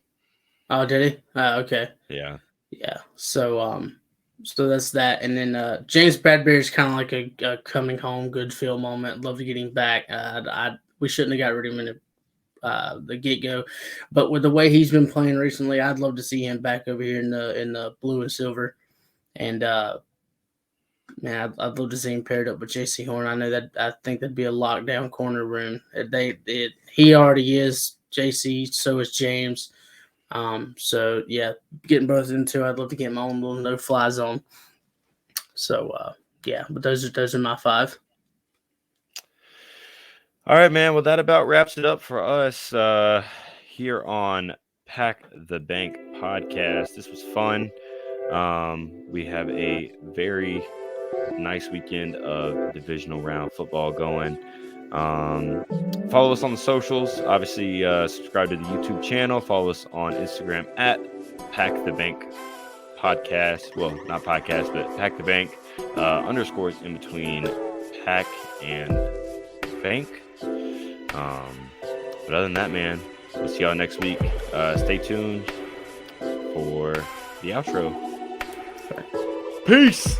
Oh, did he? Okay. Yeah. Yeah. So so that's that. And then James Bradbury is kind of like a coming home good feel moment. Love to get him back. We shouldn't have got rid of him in the get go, but with the way he's been playing recently, I'd love to see him back over here in the blue and silver. And man, I'd love to see him paired up with J.C. Horn. I think that'd be a lockdown corner room. He already is J.C. So is James. So yeah, getting both into, I'd love to get my own little no-fly zone. So yeah, but those are my 5. All right, man. Well, that about wraps it up for us here on Pack the Bank podcast. This was fun. We have a very nice weekend of divisional round football going. Follow us on the socials. Obviously, subscribe to the YouTube channel. Follow us on Instagram at Pack the Bank Podcast. Well, not podcast, but Pack the Bank. Underscores in between Pack and Bank. But other than that, man, we'll see y'all next week. Stay tuned for the outro. Peace.